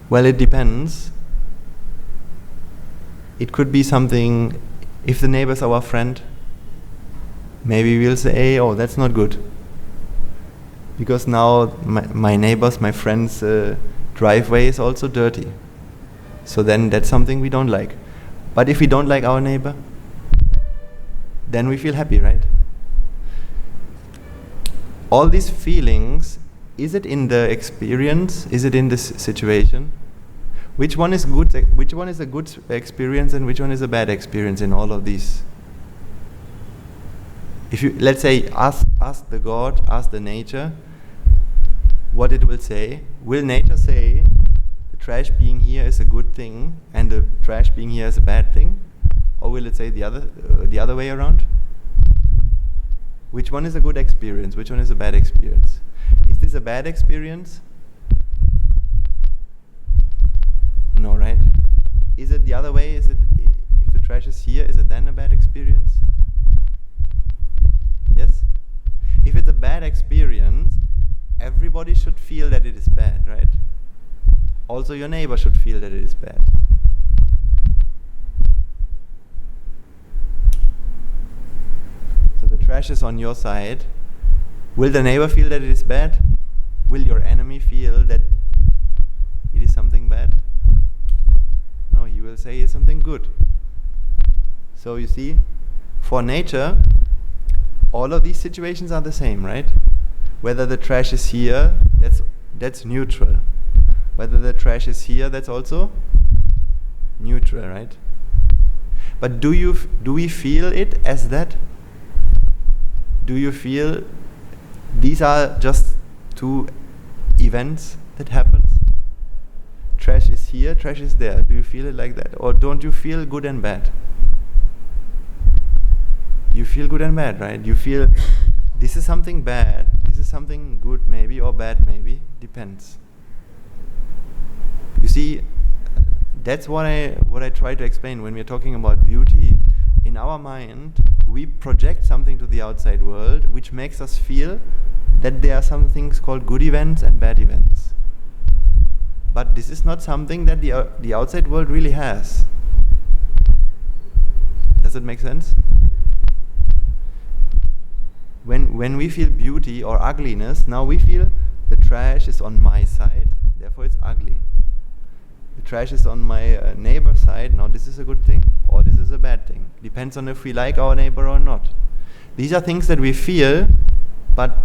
Well, it depends. It could be something, if the neighbor's our friend, maybe we'll say, oh, that's not good. Because now my neighbor's, my friend's driveway is also dirty. So then that's something we don't like. But if we don't like our neighbor, then we feel happy, right? All these feelings, is it in the experience? Is it in this situation? Which one is good? Which one is a good experience and which one is a bad experience in all of these? If you, let's say, ask the God, ask the nature, what it will say. Will nature say the trash being here is a good thing and the trash being here is a bad thing? Or will it say the other way around? Which one is a good experience? Which one is a bad experience? Is this a bad experience? No, right? Is it the other way? Is it, if the trash is here, is it then a bad experience? Yes? If it's a bad experience, everybody should feel that it is bad, right? Also your neighbor should feel that it is bad. So the trash is on your side. Will the neighbor feel that it is bad? Will your enemy feel that it is something bad? No, he will say it's something good. So you see, for nature, all of these situations are the same, right? Whether the trash is here, that's neutral. Whether the trash is here, that's also neutral, right? But do we feel it as that? Do you feel these are just two events that happens? Trash is here, trash is there. Do you feel it like that? Or don't you feel good and bad? You feel good and bad, right? You feel this is something bad, this is something good maybe, or bad maybe, depends. You see, that's what I try to explain when we're talking about beauty. In our mind, we project something to the outside world which makes us feel that there are some things called good events and bad events. But this is not something that the outside world really has. Does it make sense? When we feel beauty or ugliness, now we feel the trash is on my side, therefore it's ugly. The trash is on my neighbor's side, now this is a good thing, or this is a bad thing. Depends on if we like our neighbor or not. These are things that we feel, but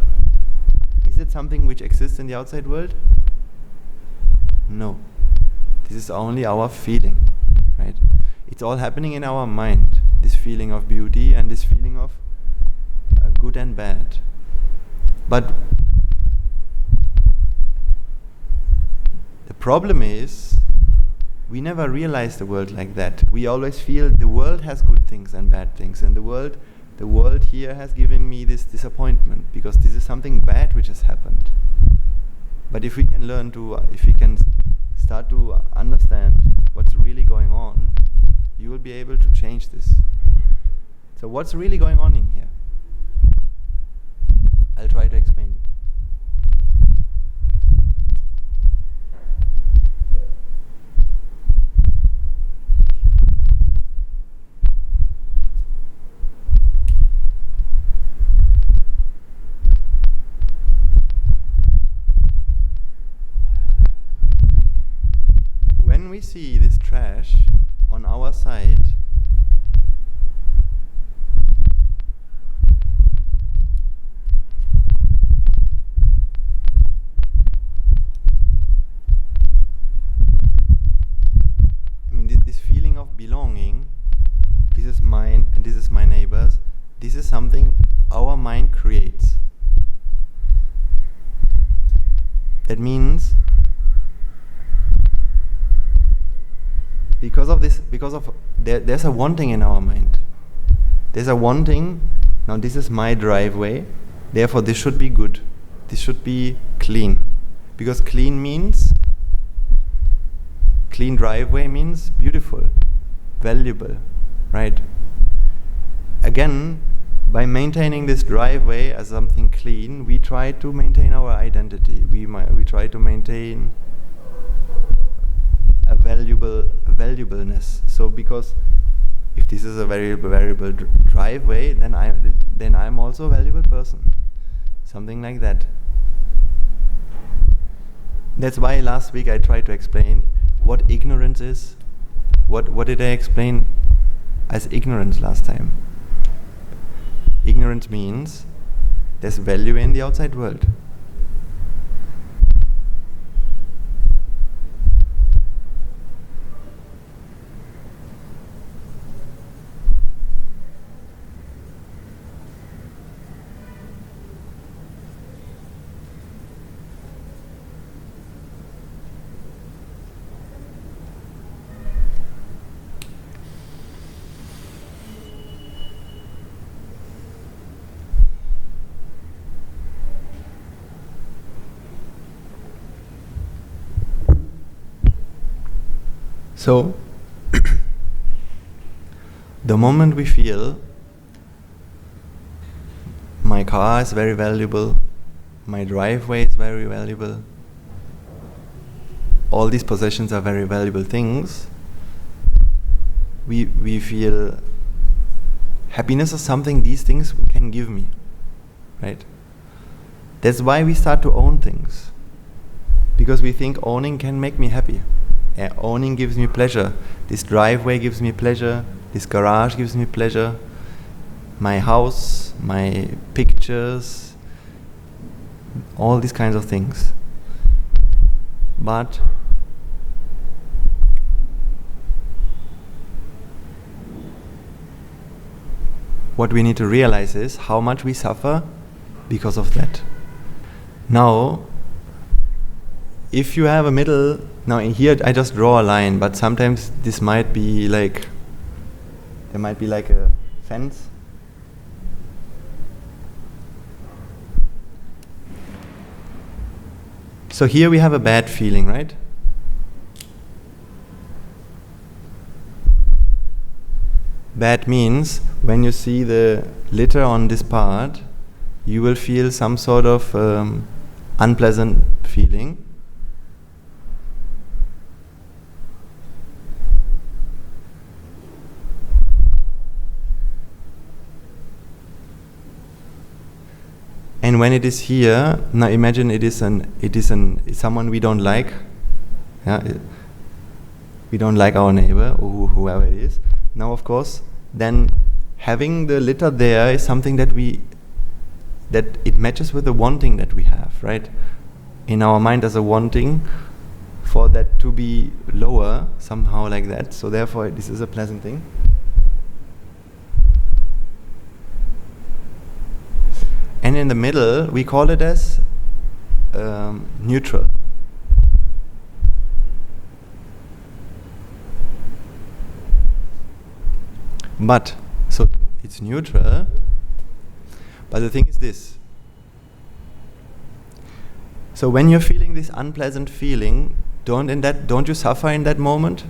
is it something which exists in the outside world? No. This is only our feeling, right? It's all happening in our mind, this feeling of beauty and this feeling of good and bad. But the problem is we never realize the world like that. We always feel the world has good things and bad things, and the world here has given me this disappointment because this is something bad which has happened. But if we can start to understand what's really going on, you will be able to change this. So what's really going on in here? I'll try to explain it. When we see this trash on our side, this feeling of belonging, this is mine and this is my neighbor's, this is something our mind creates. That means there's a wanting in our mind. There's a wanting, now this is my driveway, therefore this should be good. This should be clean. Because clean driveway means beautiful, valuable, right? Again, by maintaining this driveway as something clean, we try to maintain our identity. We try to maintain a valuableness. So because if this is a very valuable driveway, then I'm also a valuable person. Something like that. That's why last week I tried to explain what ignorance is. What did I explain as ignorance last time? ignorance means there's value in the outside world. So, the moment we feel my car is very valuable, my driveway is very valuable, all these possessions are very valuable things, we feel happiness is something these things can give me, right? That's why we start to own things, because we think owning can make me happy. Owning gives me pleasure. This driveway gives me pleasure. This garage gives me pleasure. My house, my pictures, all these kinds of things. But what we need to realize is how much we suffer because of that. Now, if you have a middle, now in here I just draw a line, but sometimes this might be like, there might be like a fence. So here we have a bad feeling, right? Bad means when you see the litter on this part, you will feel some sort of unpleasant feeling. And when it is here, now imagine it is someone we don't like. Yeah, we don't like our neighbor or whoever it is. Now, of course, then having the litter there is something that it matches with the wanting that we have, right? In our mind, there's a wanting for that to be lower somehow like that. So therefore, this is a pleasant thing. And in the middle, we call it as neutral. But, so it's neutral, but the thing is this. So when you're feeling this unpleasant feeling, don't you suffer in that moment?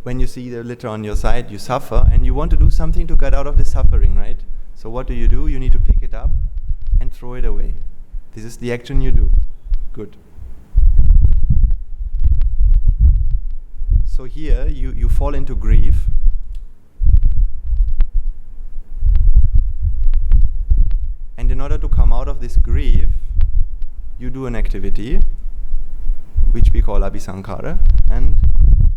When you see the litter on your side, you suffer, and you want to do something to get out of the suffering, right? So what do? You need to pick it up and throw it away. This is the action you do. Good. So here you fall into grief. And in order to come out of this grief, you do an activity which we call abhisankara, and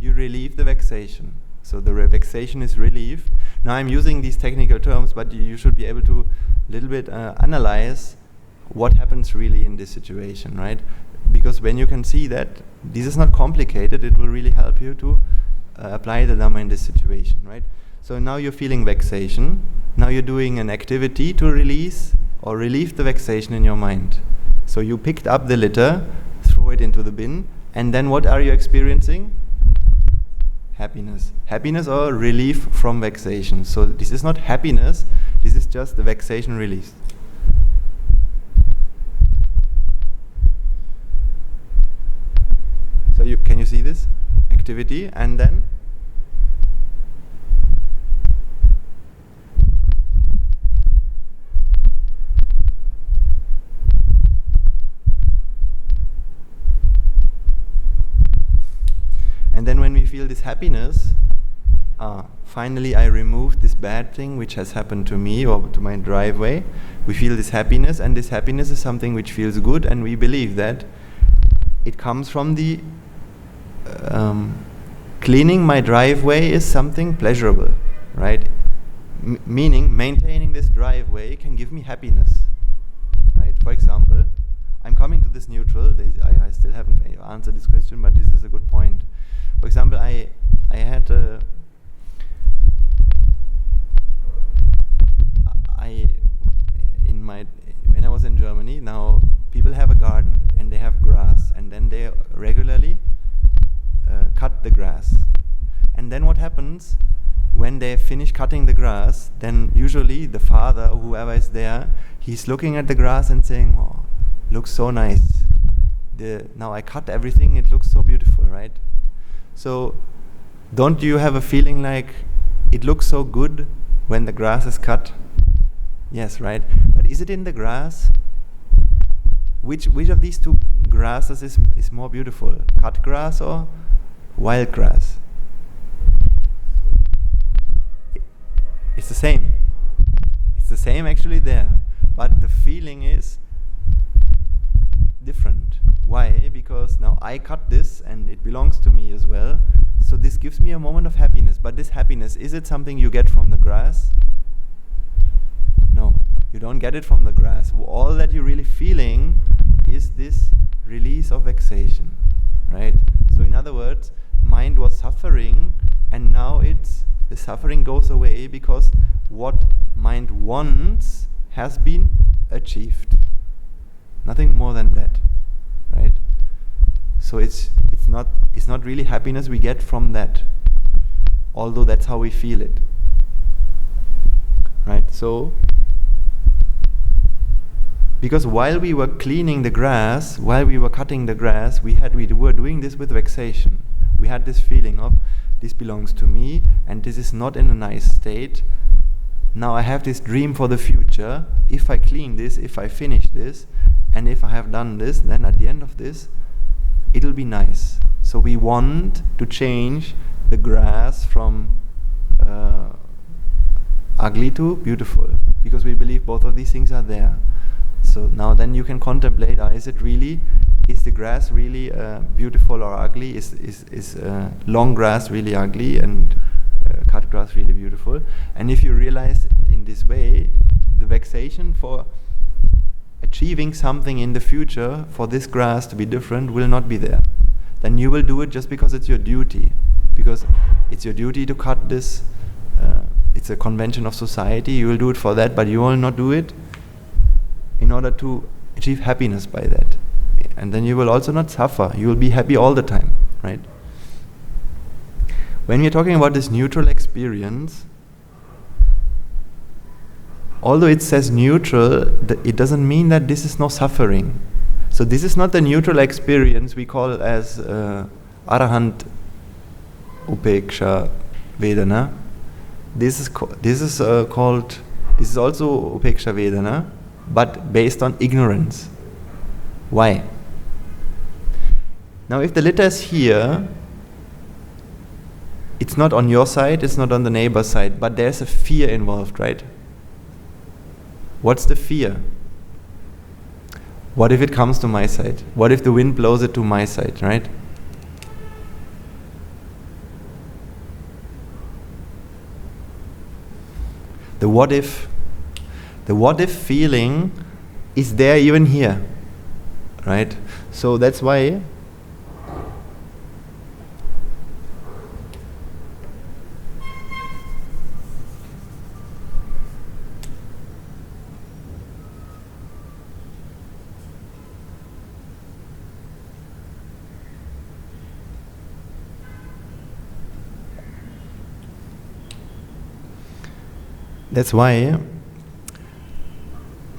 you relieve the vexation. So the vexation is relieved. Now I'm using these technical terms, but you should be able to a little bit analyze what happens really in this situation, right? Because when you can see that this is not complicated, it will really help you to apply the Dhamma in this situation, right? So now you're feeling vexation. Now you're doing an activity to release or relieve the vexation in your mind. So you picked up the litter, throw it into the bin, and then what are you experiencing? Happiness. Happiness or relief from vexation. So this is not happiness, this is just the vexation released. So can you see this activity? And then when we feel this happiness, finally I removed this bad thing which has happened to me or to my driveway. We feel this happiness, and this happiness is something which feels good, and we believe that it comes from the cleaning my driveway is something pleasurable, right? meaning maintaining this driveway can give me happiness, right? For example, I'm coming to this neutral. I still haven't answered this question, but this is a good point. For example, I had when I was in Germany. Now people have a garden and they have grass, and then they regularly cut the grass. And then what happens when they finish cutting the grass? Then usually the father or whoever is there, he's looking at the grass and saying, "Oh, looks so nice. Now I cut everything, it looks so beautiful," right? So don't you have a feeling like it looks so good when the grass is cut? Yes, right? But is it in the grass? Which of these two grasses is more beautiful? Cut grass or wild grass? It's the same. It's the same actually there. But the feeling is different. Why? Because now I cut this and it belongs to me as well. So this gives me a moment of happiness. But this happiness, is it something you get from the grass? No, you don't get it from the grass. All that you're really feeling is this release of vexation, right? So in other words, mind was suffering, and now the suffering goes away because what mind wants has been achieved. Nothing more than that, right? So it's not really happiness we get from that, although that's how we feel it, right? So because while we were cleaning the grass, while we were cutting the grass, we were doing this with vexation. We had this feeling of, this belongs to me and this is not in a nice state. Now I have this dream for the future. If I clean this, if I finish this, and if I have done this, then at the end of this, it'll be nice. So we want to change the grass from ugly to beautiful, because we believe both of these things are there. So now then you can contemplate, is the grass really beautiful or ugly? Is long grass really ugly and cut grass really beautiful? And if you realize in this way, the vexation for achieving something in the future for this grass to be different will not be there. Then you will do it just because it's your duty. Because it's your duty to cut this. It's a convention of society. You will do it for that, but you will not do it in order to achieve happiness by that. And then you will also not suffer. You will be happy all the time, right? When we are talking about this neutral experience, although it says neutral, it doesn't mean that this is no suffering. So this is not the neutral experience we call as Arahant Upeksha Vedana. This is also Upeksha Vedana, but based on ignorance. Why? Now if the litter is here, it's not on your side, it's not on the neighbor's side, but there's a fear involved, right? What's the fear? What if it comes to my side? What if the wind blows it to my side, right? The what if feeling is there even here, right? So that's why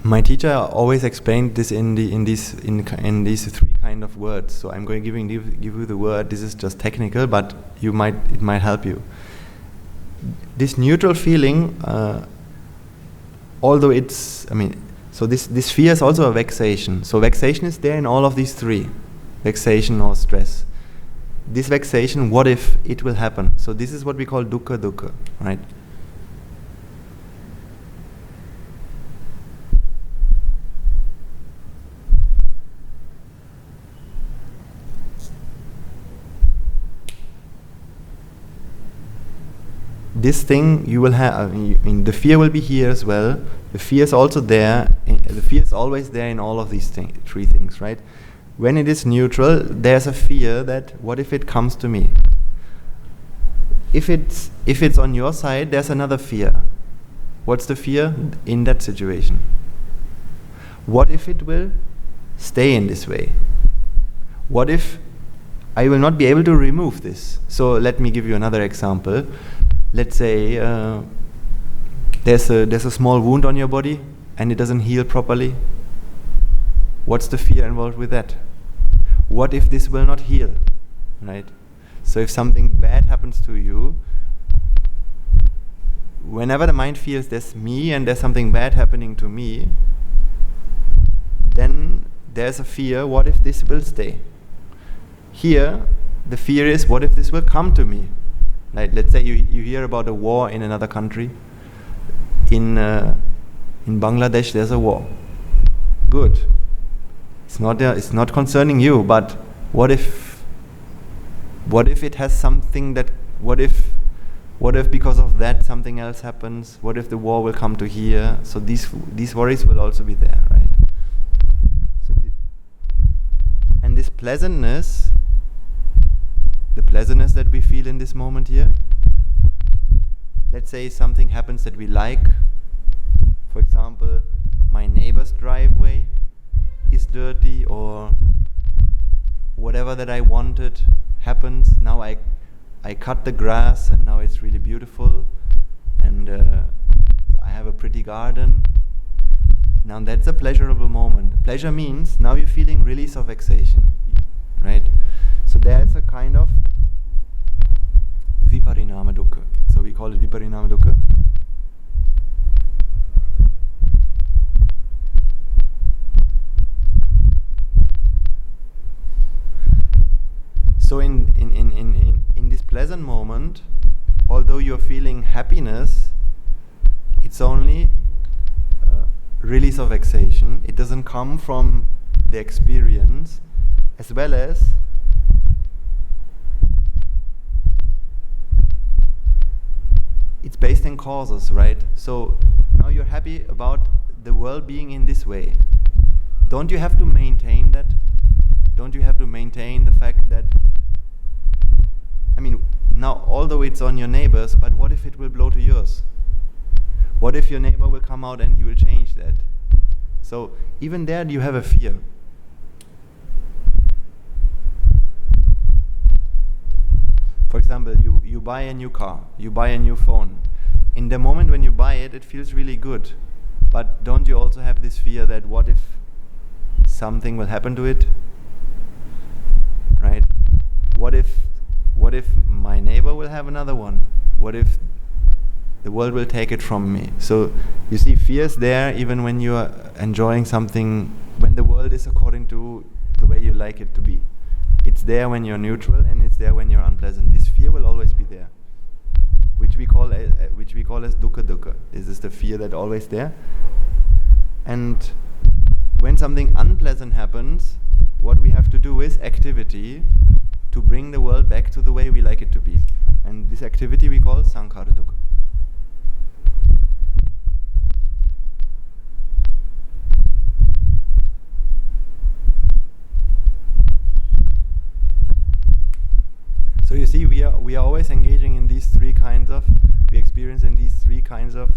my teacher always explained this in these three kind of words. So I'm going to give you the word. This is just technical, but it might help you. This neutral feeling, although so this fear is also a vexation. So vexation is there in all of these three, vexation or stress. This vexation, what if it will happen? So this is what we call dukkha, right? this thing you will have, the fear will be here as well. The fear is also there. The fear is always there in all of these three things, right? When it is neutral, there's a fear that what if it comes to me? If it's on your side, there's another fear. What's the fear in that situation? What if it will stay in this way? What if I will not be able to remove this? So let me give you another example. Let's say there's a small wound on your body and it doesn't heal properly. What's the fear involved with that? What if this will not heal, right? So if something bad happens to you, whenever the mind feels there's me and there's something bad happening to me, then there's a fear, what if this will stay? Here, the fear is, what if this will come to me? Like, let's say you hear about a war in another country. In Bangladesh, there's a war. Good. It's not concerning you, but what if it has something that, what if because of that something else happens? What if the war will come to here? So these worries will also be there, right? So and this pleasantness, the pleasantness that we feel in this moment here, let's say something happens that we like. For example, my neighbor's driveway is dirty, or whatever that I wanted happens. Now I cut the grass and now it's really beautiful, and I have a pretty garden. Now that's a pleasurable moment. Pleasure means now you're feeling release of vexation, right? So there's a kind of viparinama dukkha. So we call it viparinama dukkha. So in this pleasant moment, although you're feeling happiness, it's only release of vexation. It doesn't come from the experience, as well as it's based in causes, right? So now you're happy about the world being in this way. Don't you have to maintain that? Don't you have to maintain the fact that, I mean, now although it's on your neighbors, but what if it will blow to yours? What if your neighbor will come out and he will change that? So even there you have a fear. For example, you buy a new car, you buy a new phone. In the moment when you buy it, it feels really good. But don't you also have this fear that what if something will happen to it? Right? What if my neighbor will have another one? What if the world will take it from me? So you see, fear's there even when you are enjoying something, when the world is according to the way you like it to be. It's there when you're neutral, and it's there when you're unpleasant. This fear will always be there, which we call as dukkha dukkha. This is the fear that always there. And when something unpleasant happens, what we have to do is activity to bring the world back to the way we like it to be. And this activity we call sankhara dukkha. So you see, we are always engaging in these three kinds of, we experience in these three kinds of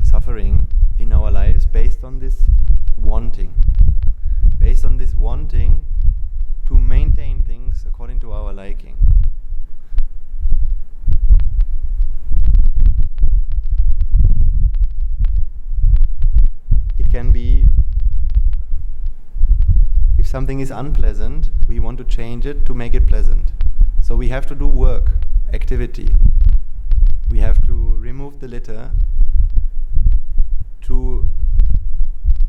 suffering in our lives based on this wanting. Based on this wanting to maintain things according to our liking. It can be, if something is unpleasant, we want to change it to make it pleasant. So we have to do work, activity. We have to remove the litter to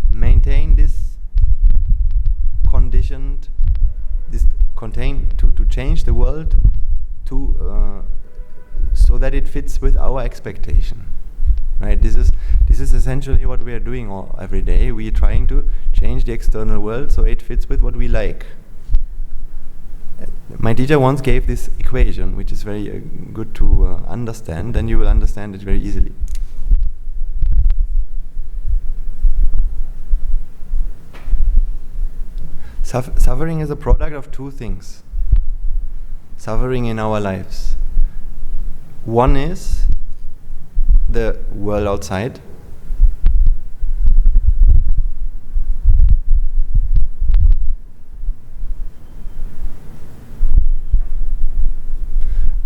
maintain this conditioned, to change the world to so that it fits with our expectation. Right? This is essentially what we are doing every day. We are trying to change the external world so it fits with what we like. My teacher once gave this equation, which is very good to understand, and you will understand it very easily. Suffering is a product of two things. Suffering in our lives. One is the world outside.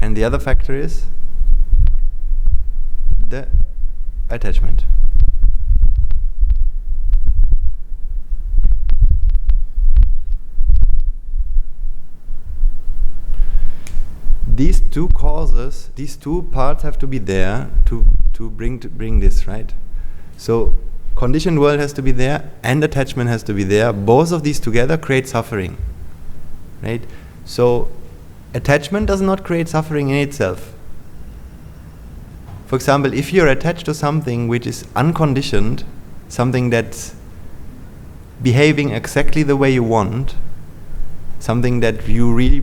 And the other factor is the attachment. These two causes, these two parts have to be there to bring this, right? So conditioned world has to be there and attachment has to be there. Both of these together create suffering, right? So attachment does not create suffering in itself. For example, if you're attached to something which is unconditioned, something that's behaving exactly the way you want, something that really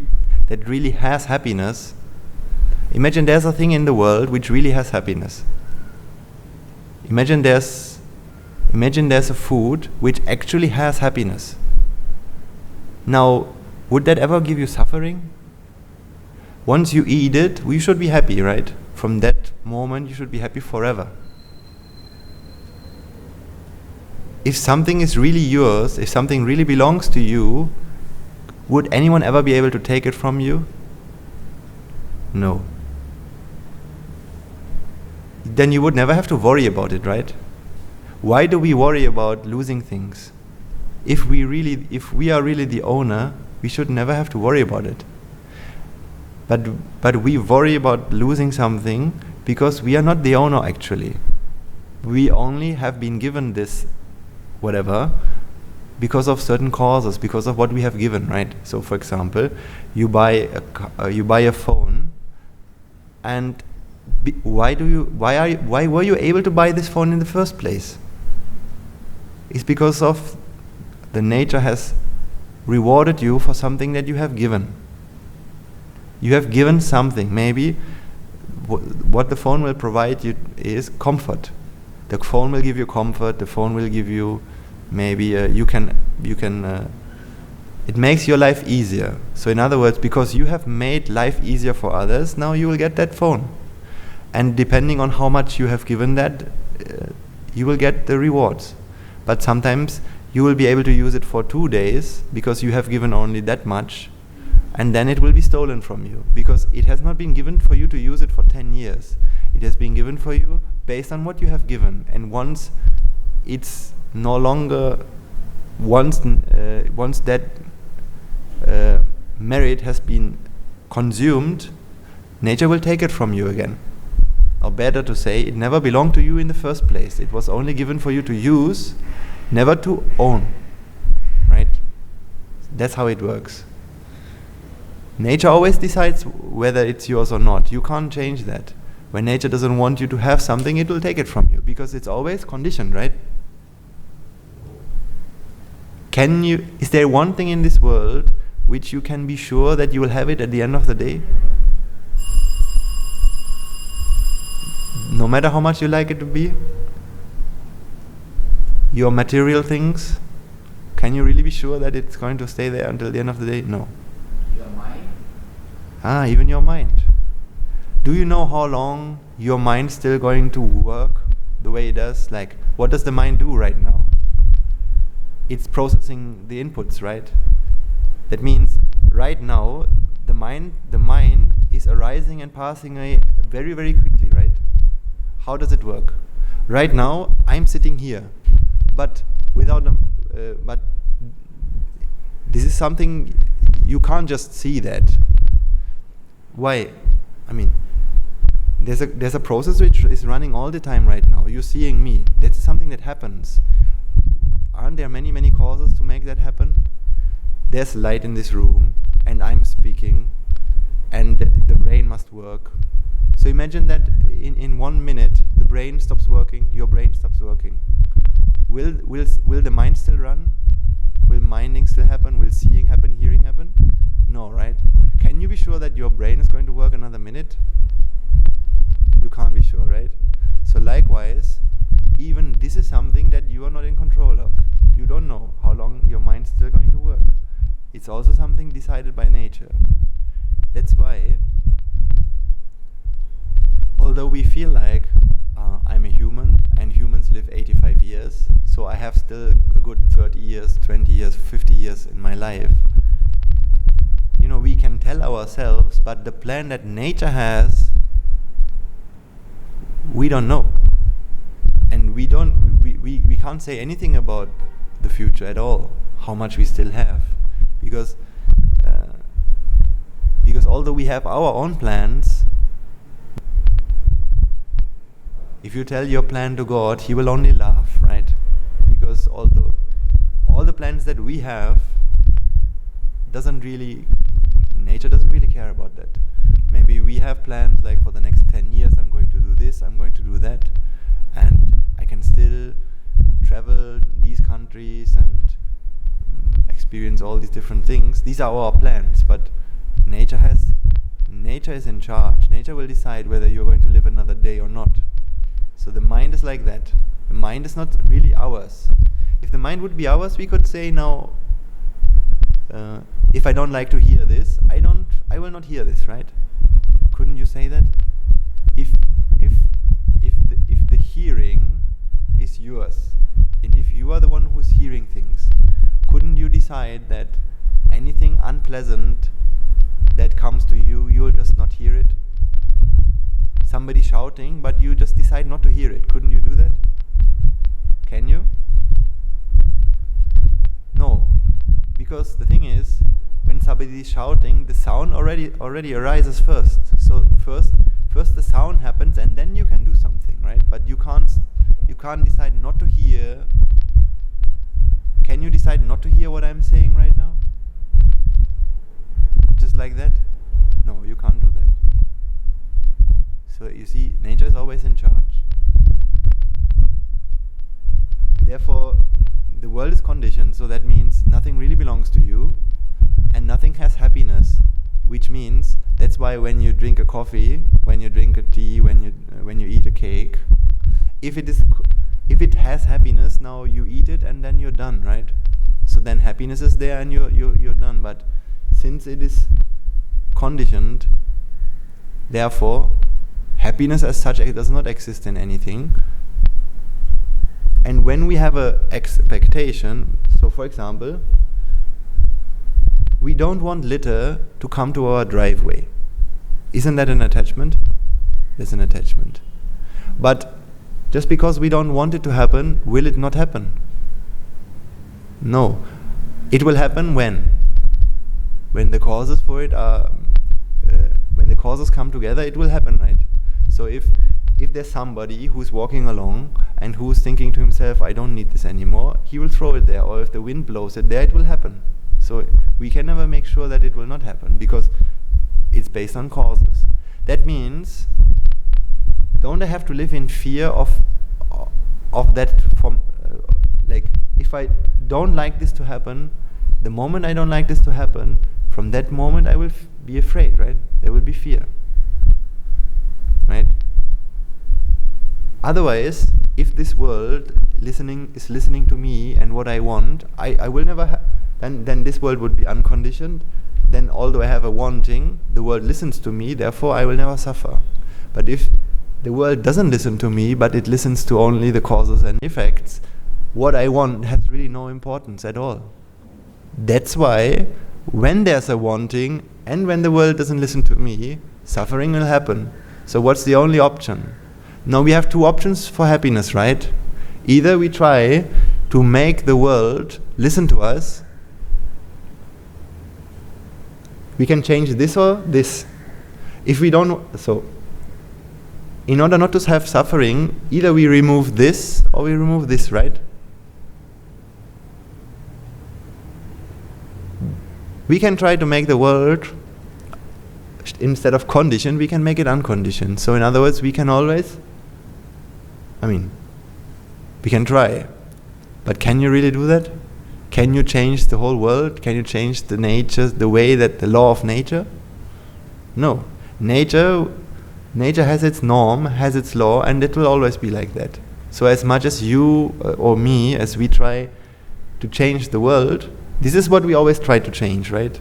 has happiness. Imagine there's a thing in the world which really has happiness. Imagine there's a food which actually has happiness. Now, would that ever give you suffering? Once you eat it, you should be happy, right? From that moment, you should be happy forever. If something is really yours, if something really belongs to you, would anyone ever be able to take it from you? No. Then you would never have to worry about it, right? Why do we worry about losing things? If we are really the owner, we should never have to worry about it. But we worry about losing something because we are not the owner actually. We only have been given this whatever because of certain causes, because of what we have given, right? So, for example, you buy a phone, and why were you able to buy this phone in the first place? It's because of the nature has rewarded you for something that you have given. You have given something. Maybe what the phone will provide you is comfort. The phone will give you comfort. The phone will give you maybe it makes your life easier. So in other words, because you have made life easier for others, now you will get that phone. And depending on how much you have given that, you will get the rewards. But sometimes you will be able to use it for 2 days because you have given only that much, and then it will be stolen from you because it has not been given for you to use it for 10 years. It has been given for you based on what you have given. And once it's no longer, once that merit has been consumed, nature will take it from you again. Or better to say, it never belonged to you in the first place. It was only given for you to use, never to own. Right? That's how it works. Nature always decides whether it's yours or not. You can't change that. When nature doesn't want you to have something, it will take it from you because it's always conditioned, right? Is there one thing in this world which you can be sure that you will have it at the end of the day? No matter how much you like it to be? Your material things, can you really be sure that it's going to stay there until the end of the day? No. Your mind? Even your mind. Do you know how long your mind's still going to work the way it does? Like, what does the mind do right now? It's processing the inputs, right? That means right now the mind is arising and passing away very, very quickly, right? How does it work? Right now I'm sitting here, but but this is something you can't just see that. Why? I mean, there's a process which is running all the time right now. You're seeing me. That's something that happens. Aren't there many, many causes to make that happen? There's light in this room, and I'm speaking, and the brain must work. So imagine that in 1 minute, the brain stops working, your brain stops working. Will the mind still run? Will minding still happen? Will seeing happen, hearing happen? No, right? be sure that your brain is going to work another minute? You can't be sure, right? So likewise, even this is something that you are not in control of. You don't know how long your mind's still going to work. It's also something decided by nature. That's why, although we feel like I'm a human and humans live 85 years, so I have still a good 30 years, 20 years, 50 years in my life, we can tell ourselves, but the plan that nature has, we don't know. And we can't say anything about the future at all, how much we still have. Because although we have our own plans, if you tell your plan to God, He will only laugh, right? Because although all the plans that we have, nature doesn't really care about that. Maybe we have plans like for the next 10 years, I'm going to do this, I'm going to do that, and I can still travel these countries and experience all these different things. These are our plans, but nature is in charge. Nature will decide whether you're going to live another day or not. So the mind is like that. The mind is not really ours. If the mind would be ours, we could say now, if I don't like to hear this, I will not hear this, right? Couldn't you say that? If the hearing is yours, and if you are the one who's hearing things, couldn't you decide that anything unpleasant that comes to you, you'll just not hear it? Somebody shouting, but you just decide not to hear it. Couldn't you do that? Can you? No. Because the thing is, when somebody is shouting, the sound already arises first. So first the sound happens, and then you can do something, right? But you can't decide not to hear. Can you decide not to hear what I'm saying right now? Just like that? No, you can't do that. So you see, nature is always in charge. Therefore, the world is conditioned, so that means nothing really belongs to you, and nothing has happiness, which means that's why when you drink a coffee, when you drink a tea, when you eat a cake, if it has happiness, now you eat it and then you're done, right? So then happiness is there and you're done. But since it is conditioned, therefore happiness as such does not exist in anything. And when we have an expectation, so for example, we don't want litter to come to our driveway. Isn't that an attachment? That's an attachment. But just because we don't want it to happen, will it not happen? No. It will happen when the causes for it are, when the causes come together, it will happen, right? So if there's somebody who's walking along and who's thinking to himself, I don't need this anymore, he will throw it there. Or if the wind blows it there, it will happen. So we can never make sure that it will not happen, because it's based on causes. That means, don't I have to live in fear of that? Like, if I don't like this to happen, the moment I don't like this to happen, from that moment I will be afraid, right? There will be fear, right? Otherwise, if this world is listening to me and what I want, I will never then this world would be unconditioned. Then although I have a wanting, the world listens to me, therefore I will never suffer. But if the world doesn't listen to me, but it listens to only the causes and effects, what I want has really no importance at all. That's why when there's a wanting and when the world doesn't listen to me, suffering will happen. So what's the only option? Now we have two options for happiness, right? Either we try to make the world listen to us. We can change this or this. If we don't, so in order not to have suffering, either we remove this or we remove this, right? We can try to make the world, instead of conditioned, we can make it unconditioned. So in other words, we can always, we can try. But can you really do that? Can you change the whole world? Can you change the nature, the way that the law of nature? No. Nature has its norm, has its law, and it will always be like that. So as much as you or me, as we try to change the world, this is what we always try to change, right?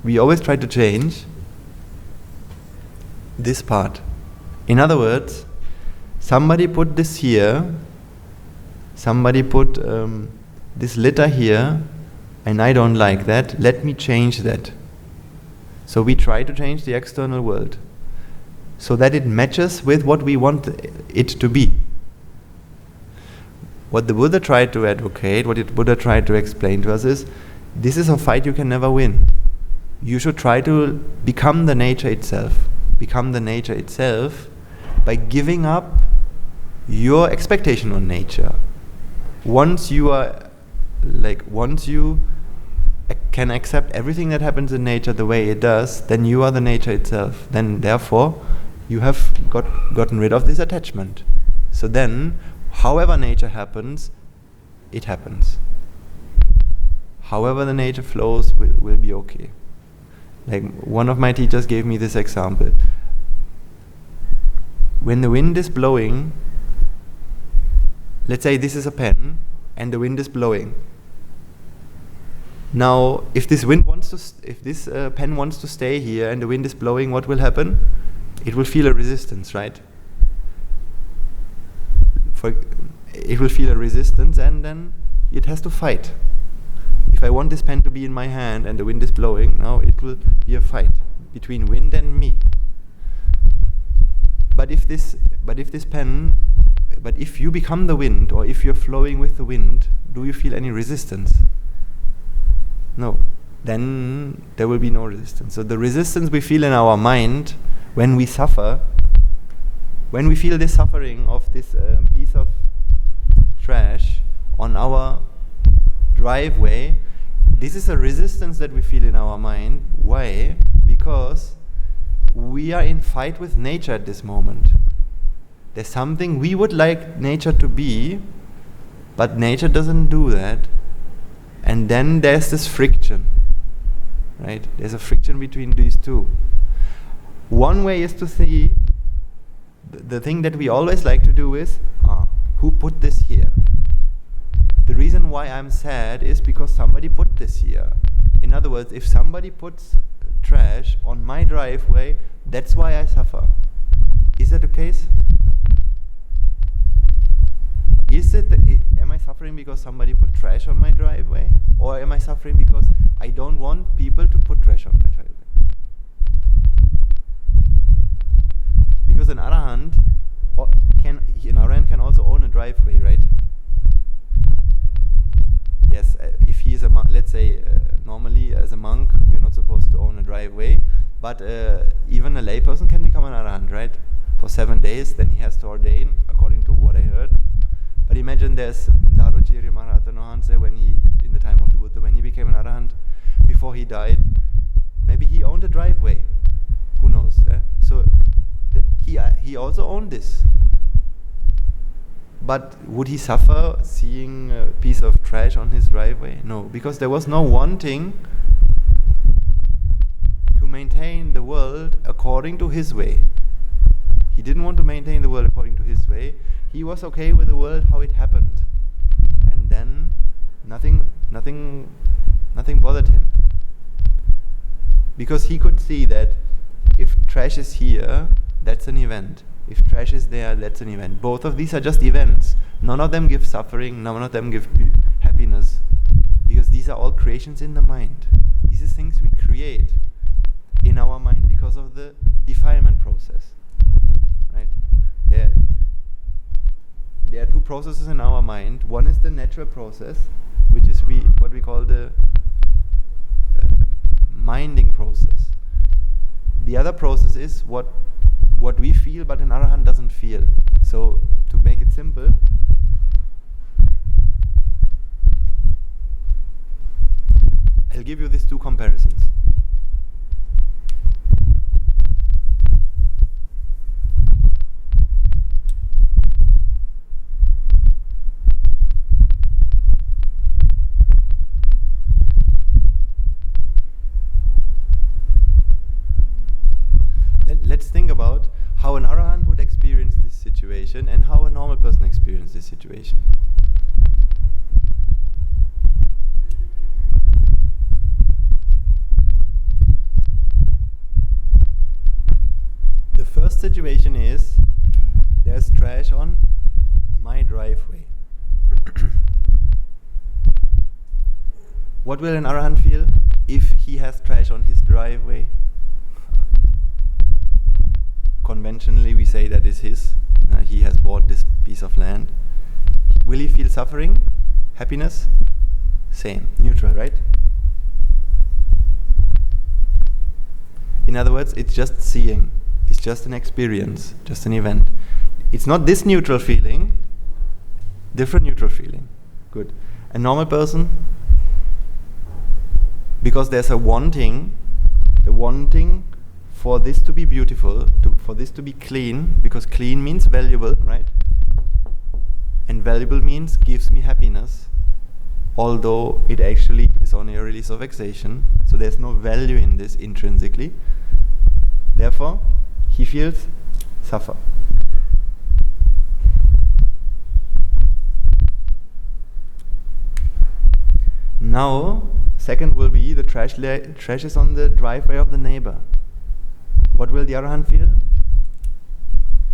We always try to change this part. In other words, somebody put this here, somebody put this litter here, and I don't like that. Let me change that. So we try to change the external world so that it matches with what we want it to be. What the Buddha tried to advocate, what the Buddha tried to explain to us is, this is a fight you can never win. You should try to become the nature itself. Become the nature itself by giving up your expectation on nature. Once you can accept everything that happens in nature the way it does, then you are the nature itself. Then therefore you have gotten rid of this attachment. So then, however nature happens, it happens. However the nature flows will be okay. Like one of my teachers gave me this example. When the wind is blowing, let's say this is a pen and the wind is blowing. Now, if this pen wants to stay here and the wind is blowing, what will happen? It will feel a resistance, right? It will feel a resistance, and then it has to fight. If I want this pen to be in my hand and the wind is blowing, now it will be a fight between wind and me. But if you become the wind, or if you're flowing with the wind, do you feel any resistance? No. Then there will be no resistance. So the resistance we feel in our mind when we suffer, when we feel this suffering of this piece of trash on our driveway, this is a resistance that we feel in our mind. Why? Because we are in fight with nature at this moment. There's something we would like nature to be, but nature doesn't do that. And then there's this friction, right? There's a friction between these two. One way is to see the thing that we always like to do is, who put this here? The reason why I'm sad is because somebody put this here. In other words, if somebody puts trash on my driveway, that's why I suffer. Is that the case? Am I suffering because somebody put trash on my driveway? Or am I suffering because I don't want people to put trash on my driveway? Because an Arahant can also own a driveway, right? Yes, if he is a monk, let's say normally as a monk you're not supposed to own a driveway, but even a layperson can become an Arahant, right? For 7 days, then he has to ordain, according to what I heard. But imagine there's Daruchirya Maharaja when he, in the time of the Buddha, when he became an Arahant, before he died, maybe he owned a driveway. Who knows? So he also owned this. But would he suffer seeing a piece of trash on his driveway? No, because there was no wanting to maintain the world according to his way. He didn't want to maintain the world according to his way. He was okay with the world how it happened. And then nothing bothered him. Because he could see that if trash is here, that's an event. If trash is there, that's an event. Both of these are just events. None of them give suffering, none of them give happiness. Because these are all creations in the mind. These are things we create in our mind because of the defilement process. Right? There are two processes in our mind. One is the natural process, which is what we call the minding process. The other process is what we feel, but an Arahant doesn't feel. So, to make it simple, I'll give you these two comparisons. and how a normal person experiences this situation. The first situation is there's trash on my driveway. What will an Arahant feel if he has trash on his driveway? Conventionally we say that is his. He has bought this piece of land. Will he feel suffering? Happiness? Same. Neutral, right? In other words, it's just seeing. It's just an experience, just an event. It's not this neutral feeling, different neutral feeling. Good. A normal person, because there's a wanting, the wanting for this to be beautiful, for this to be clean, because clean means valuable, right? And valuable means gives me happiness, although it actually is only a release of vexation. So there's no value in this intrinsically. Therefore, he feels suffer. Now, second will be the trash is on the driveway of the neighbor. What will the Arahant feel?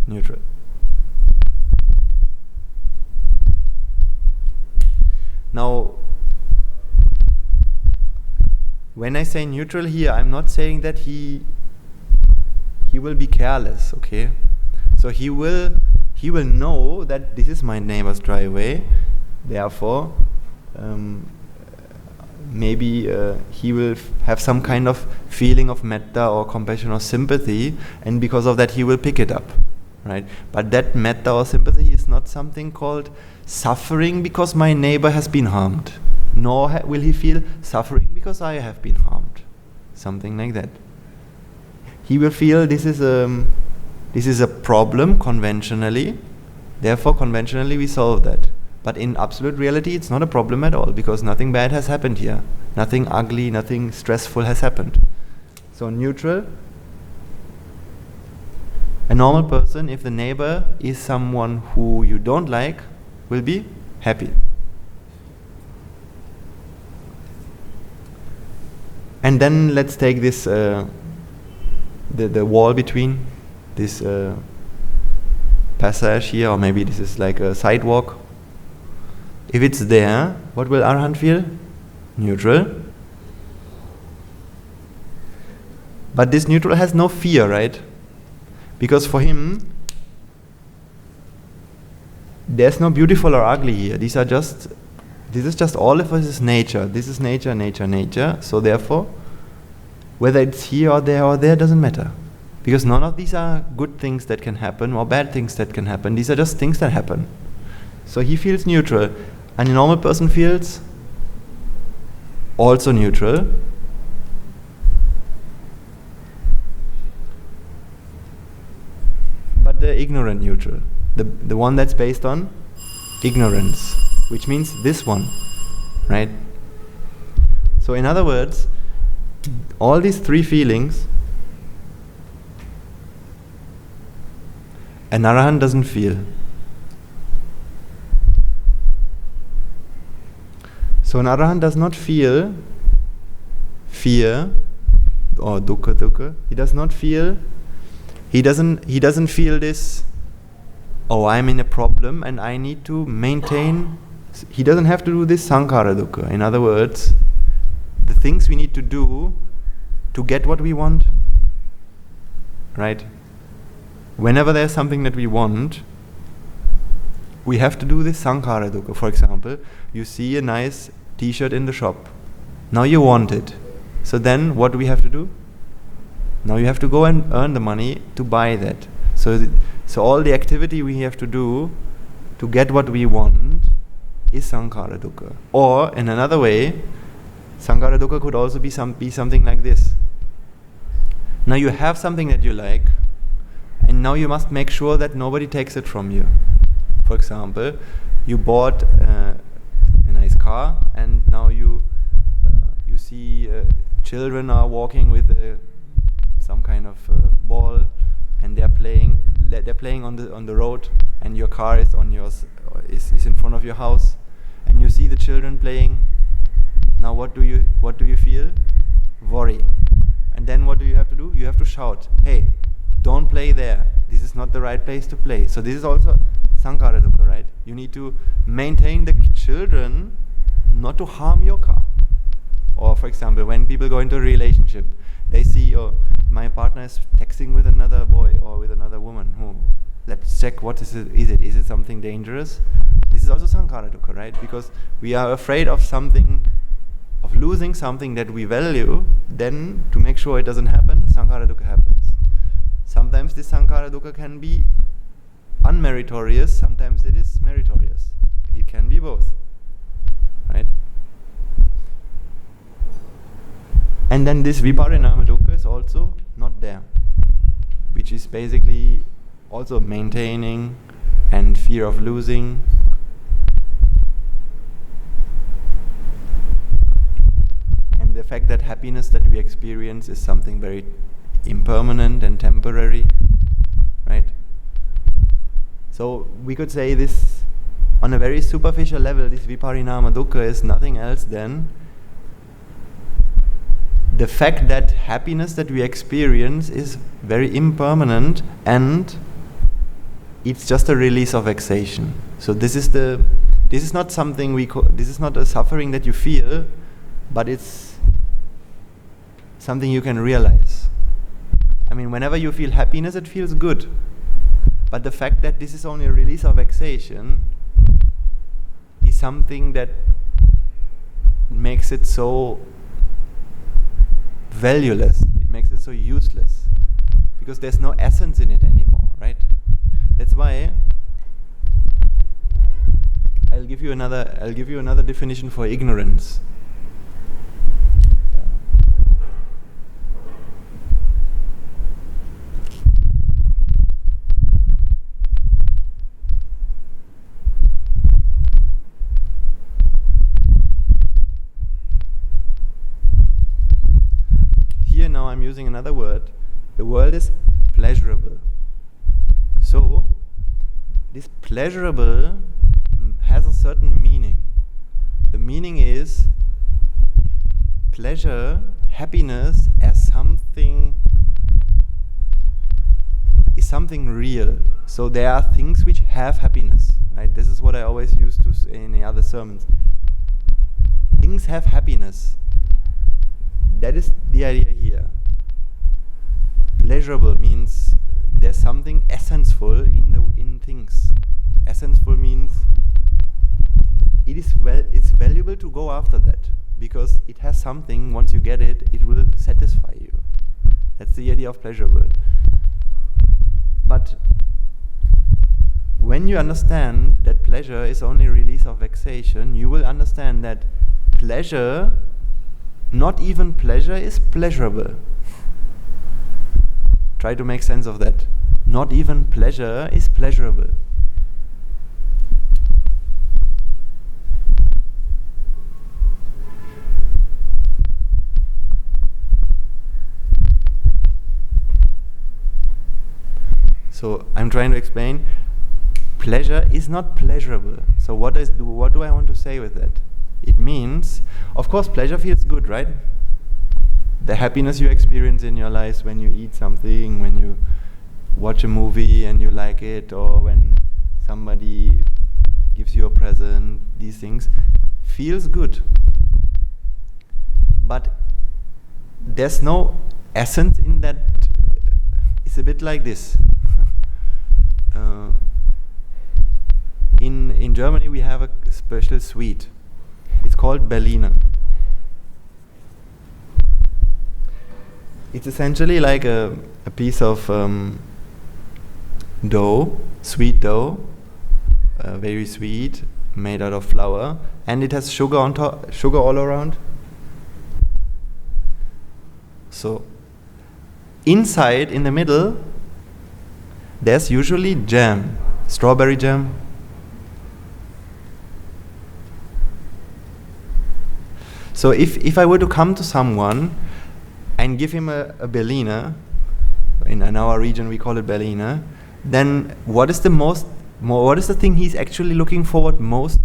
Neutral. Now, when I say neutral here, I'm not saying that he will be careless, okay? So he will know that this is my neighbor's driveway, therefore maybe he will have some kind of feeling of metta or compassion or sympathy, and because of that he will pick it up, right? But that metta or sympathy is not something called suffering because my neighbor has been harmed, nor will he feel suffering because I have been harmed, something like that. He will feel this is a problem conventionally, therefore conventionally we solve that. But in absolute reality it's not a problem at all, because nothing bad has happened here. Nothing ugly, nothing stressful has happened. So neutral. A normal person, if the neighbor is someone who you don't like, will be happy. And then let's take this the wall between this passage here, or maybe this is like a sidewalk. If it's there, what will Arahant feel? Neutral. But this neutral has no fear, right? Because for him, there's no beautiful or ugly here. This is just all of us is nature. This is nature, nature, nature. So therefore, whether it's here or there doesn't matter. Because none of these are good things that can happen or bad things that can happen. These are just things that happen. So he feels neutral. And a normal person feels also neutral. But the ignorant neutral. The one that's based on ignorance. Which means this one. Right? So in other words, all these three feelings, an Arahant doesn't feel. So an Arahant does not feel fear or dukkha. He doesn't feel this, oh, I'm in a problem and I need to maintain. He doesn't have to do this sankhara dukkha. In other words, the things we need to do to get what we want, right? Whenever there's something that we want, we have to do this sankhara dukkha. For example, you see a nice t-shirt in the shop. Now you want it. So then what do we have to do? Now you have to go and earn the money to buy that. So all the activity we have to do to get what we want is sankhara dukkha. Or in another way, sankhara dukkha could also be something like this. Now you have something that you like, and now you must make sure that nobody takes it from you. For example, you bought a nice car, and now you see children are walking with some kind of ball, and they're playing. they're playing on the road, and your car is is in front of your house, and you see the children playing. Now what do you feel? Worry. And then what do you have to do? You have to shout, hey, don't play there. This is not the right place to play. So this is also sankhara dukkha, right? You need to maintain the children not to harm your car. Or for example, when people go into a relationship, they see, oh, my partner is texting with another boy or with another woman. Let's check what is it. Is it something dangerous? This is also sankhara dukkha, right? Because we are afraid of something, of losing something that we value. Then to make sure it doesn't happen, sankhara dukkha happens. Sometimes this sankhara dukkha can be unmeritorious, sometimes it is meritorious. It can be both, right? And then this viparinama dukkha is also not there, which is basically also maintaining and fear of losing. And the fact that happiness that we experience is something very impermanent and temporary, right? So we could say this on a very superficial level, this viparinama dukkha is nothing else than the fact that happiness that we experience is very impermanent and it's just a release of vexation. So this is not something this is not a suffering that you feel, but it's something you can realize. I mean, whenever you feel happiness, it feels good. But the fact that this is only a release of vexation is something that makes it so valueless. It makes it so useless. Because there's no essence in it anymore, right? That's why I'll give you another definition for ignorance. Now I'm using another word. The word is pleasurable. So this pleasurable has a certain meaning. The meaning is pleasure, happiness as something real. So there are things which have happiness, right? This is what I always used to say in the other sermons. Things have happiness. That is the idea here. Pleasurable means there's something essential in things. Essential means it's valuable to go after that because it has something. Once you get it, it will satisfy you. That's the idea of pleasurable. But when you understand that pleasure is only a release of vexation, you will understand that pleasure, not even pleasure, is pleasurable. Try to make sense of that. Not even pleasure is pleasurable. So I'm trying to explain, pleasure is not pleasurable. So what do I want to say with that? It means, of course, pleasure feels good, right? The happiness you experience in your life when you eat something, when you watch a movie and you like it, or when somebody gives you a present, these things feels good. But there's no essence in that. It's a bit like this. In Germany we have a special sweet. It's called Berliner. It's essentially like a piece of dough, sweet dough, very sweet, made out of flour, and it has sugar on top, sugar all around. So inside, in the middle, there's usually jam, strawberry jam. So if I were to come to someone and give him a Berliner, in our region we call it Berliner, then what is the thing he's actually looking forward most?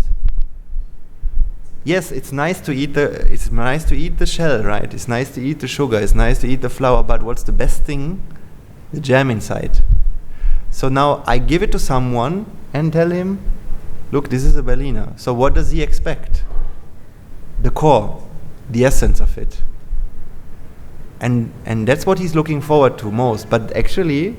Yes, it's nice to eat the shell, right? It's nice to eat the sugar, it's nice to eat the flour, but what's the best thing? The jam inside. So now I give it to someone and tell him, look, this is a Berliner. So what does he expect? The core, the essence of it. And that's what he's looking forward to most. But actually,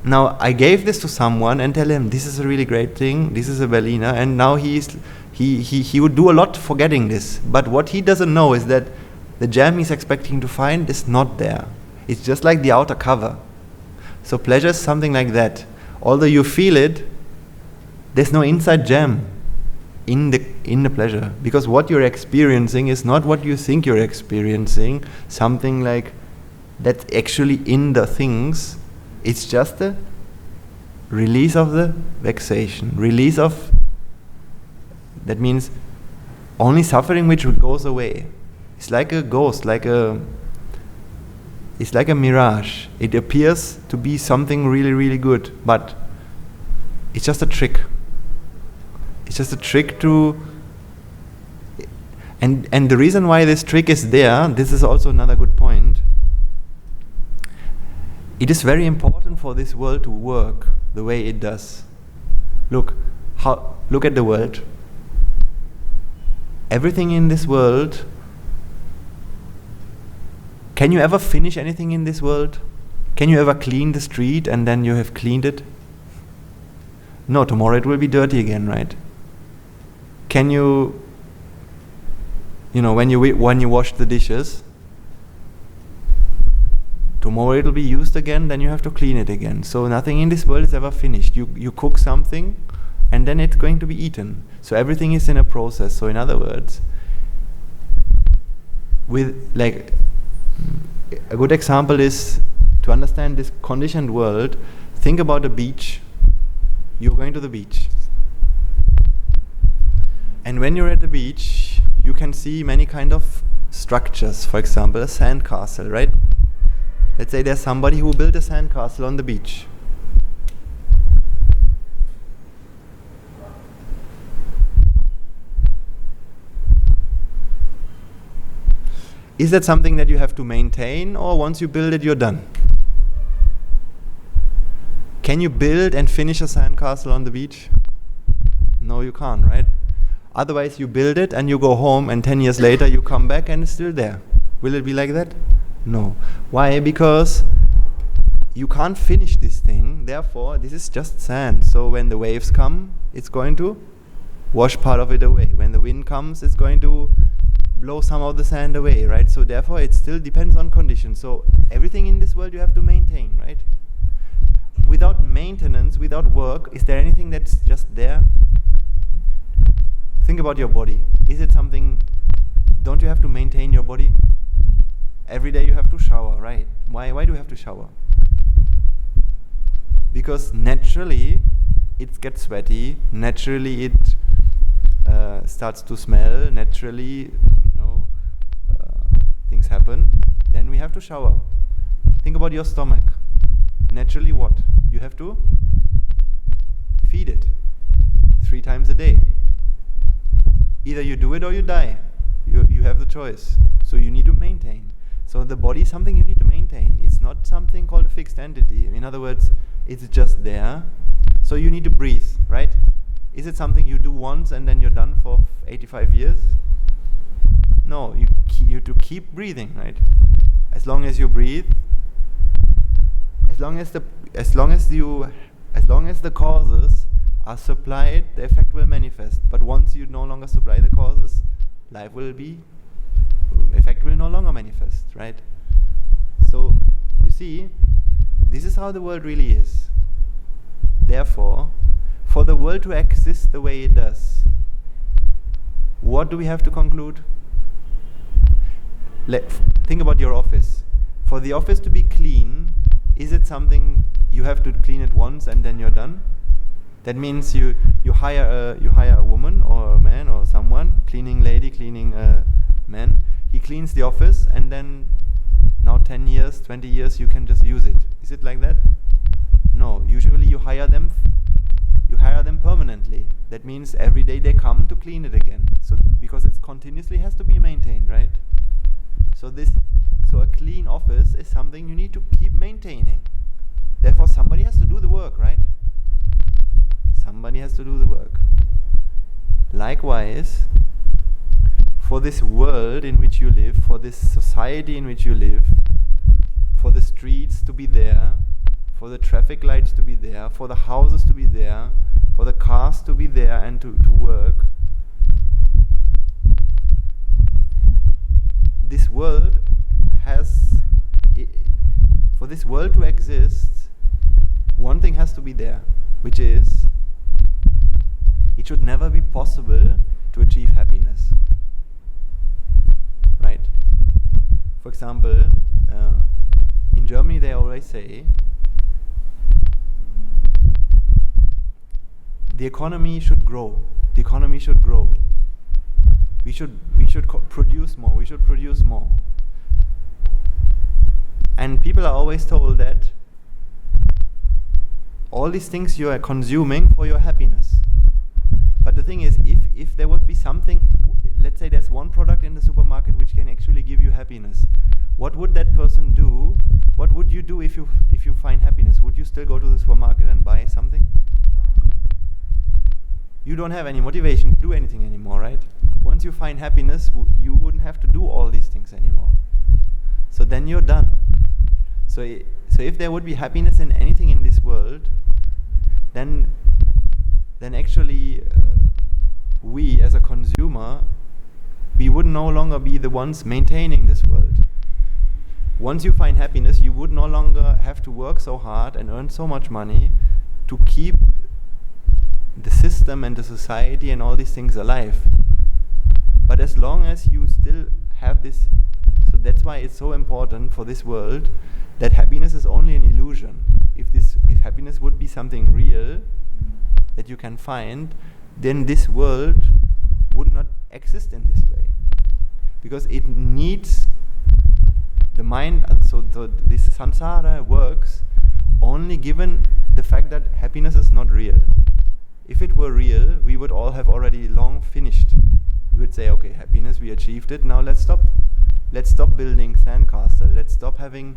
now I gave this to someone and tell him, this is a really great thing, this is a Berliner, and now he would do a lot for getting this. But what he doesn't know is that the jam he's expecting to find is not there. It's just like the outer cover. So pleasure is something like that. Although you feel it, there's no inside jam in the pleasure, because what you're experiencing is not what you think you're experiencing. Something like that's actually in the things. It's just a release of the vexation, release of, that means only suffering which goes away. It's like a ghost, it's like a mirage. It appears to be something really, really good, but it's just a trick. It's just a trick to, and the reason why this trick is there, this is also another good point. It is very important for this world to work the way it does. Look at the world. Everything in this world, can you ever finish anything in this world? Can you ever clean the street and then you have cleaned it? No, tomorrow it will be dirty again, right? Can you, when you wash the dishes, tomorrow it will be used again, then you have to clean it again. So nothing in this world is ever finished. You cook something and then it's going to be eaten. So everything is in a process. So in other words, with like a good example is to understand this conditioned world. Think about a beach. You're going to the beach. And when you're at the beach, you can see many kind of structures. For example, a sandcastle, right? Let's say there's somebody who built a sandcastle on the beach. Is that something that you have to maintain, or once you build it, you're done? Can you build and finish a sandcastle on the beach? No, you can't, right? Otherwise, you build it and you go home, and 10 years later you come back and it's still there. Will it be like that? No. Why? Because you can't finish this thing. Therefore, this is just sand. So when the waves come, it's going to wash part of it away. When the wind comes, it's going to blow some of the sand away, right? So therefore, it still depends on conditions. So everything in this world you have to maintain, right? Without maintenance, without work, is there anything that's just there? Think about your body. Is it something, don't you have to maintain your body? Every day you have to shower, right? Why do you have to shower? Because naturally it gets sweaty, naturally it starts to smell, naturally, things happen. Then we have to shower. Think about your stomach. Naturally what? You have to feed it 3 times a day. Either you do it or you die. You have the choice. So you need to maintain. So the body is something you need to maintain. It's not something called a fixed entity. In other words, it's just there. So you need to breathe, right? Is it something you do once and then you're done for 85 years? No, you have to keep breathing, right? As long as you breathe, as long as the causes are supplied, the effect will manifest. But once you no longer supply the causes, effect will no longer manifest, right? So, you see, this is how the world really is. Therefore, for the world to exist the way it does, what do we have to conclude? Think about your office. For the office to be clean, is it something you have to clean it once and then you're done? That means you hire a woman or a man or someone, cleaning lady, cleaning man. He cleans the office and then now 10 years, 20 years, you can just use it. Is it like that? No, usually you hire them permanently. That means every day they come to clean it again. So because it continuously has to be maintained, right? So a clean office is something you need to keep maintaining. Therefore somebody has to do the work, right? Somebody has to do the work. Likewise, for this world in which you live, for this society in which you live, for the streets to be there, for the traffic lights to be there, for the houses to be there, for the cars to be there and to work, this world for this world to exist, one thing has to be there, which is, it should never be possible to achieve happiness. Right? For example, in Germany they always say, the economy should grow. The economy should grow. We should produce more. We should produce more. And people are always told that all these things you are consuming for your happiness. But the thing is, if there would be something, let's say there's one product in the supermarket which can actually give you happiness, what would that person do? What would you do if you find happiness? Would you still go to the supermarket and buy something? You don't have any motivation to do anything anymore, right? Once you find happiness, you wouldn't have to do all these things anymore. So then you're done. So if there would be happiness in anything in this world, then actually we as a consumer, we would no longer be the ones maintaining this world. Once you find happiness, you would no longer have to work so hard and earn so much money to keep the system and the society and all these things alive. But as long as you still have this, so that's why it's so important for this world that happiness is only an illusion. If happiness would be something real that you can find, then this world would not exist in this way, because it needs the mind. So this samsara works only given the fact that happiness is not real. If it were real, we would all have already long finished. We would say, okay, happiness, we achieved it, now let's stop building sandcastle, let's stop having,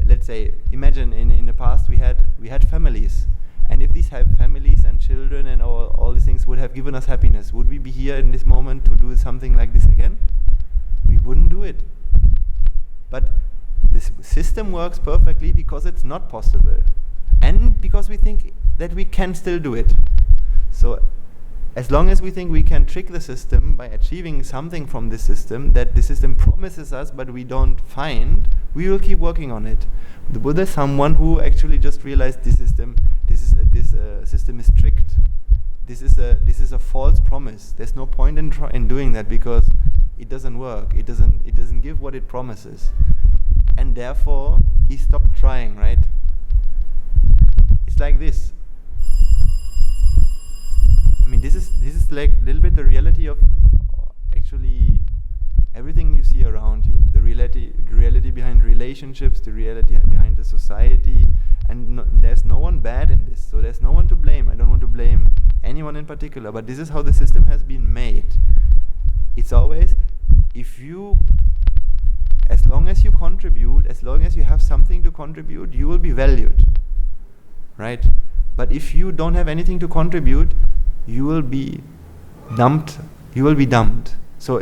let's say, imagine in the past we had families, and if these families and children and all these things would have given us happiness, would we be here in this moment to do something like this again? We wouldn't do it. But this system works perfectly because it's not possible, and because we think that we can still do it. So as long as we think we can trick the system by achieving something from this system that the system promises us but we don't find, we will keep working on it. The Buddha is someone who actually just realized this system is tricked. This is a false promise. There's no point in doing that because it doesn't work. It doesn't give what it promises, and therefore he stopped trying. Right? It's like this. I mean, this is like a little bit the reality of actually everything you see around you. The reality behind relationships, the reality behind the society, and there's no one bad in this. So there's no one to blame. I don't want to blame anyone in particular, but this is how the system has been made. It's always, as long as you contribute, as long as you have something to contribute, you will be valued, right? But if you don't have anything to contribute, you will be dumped. So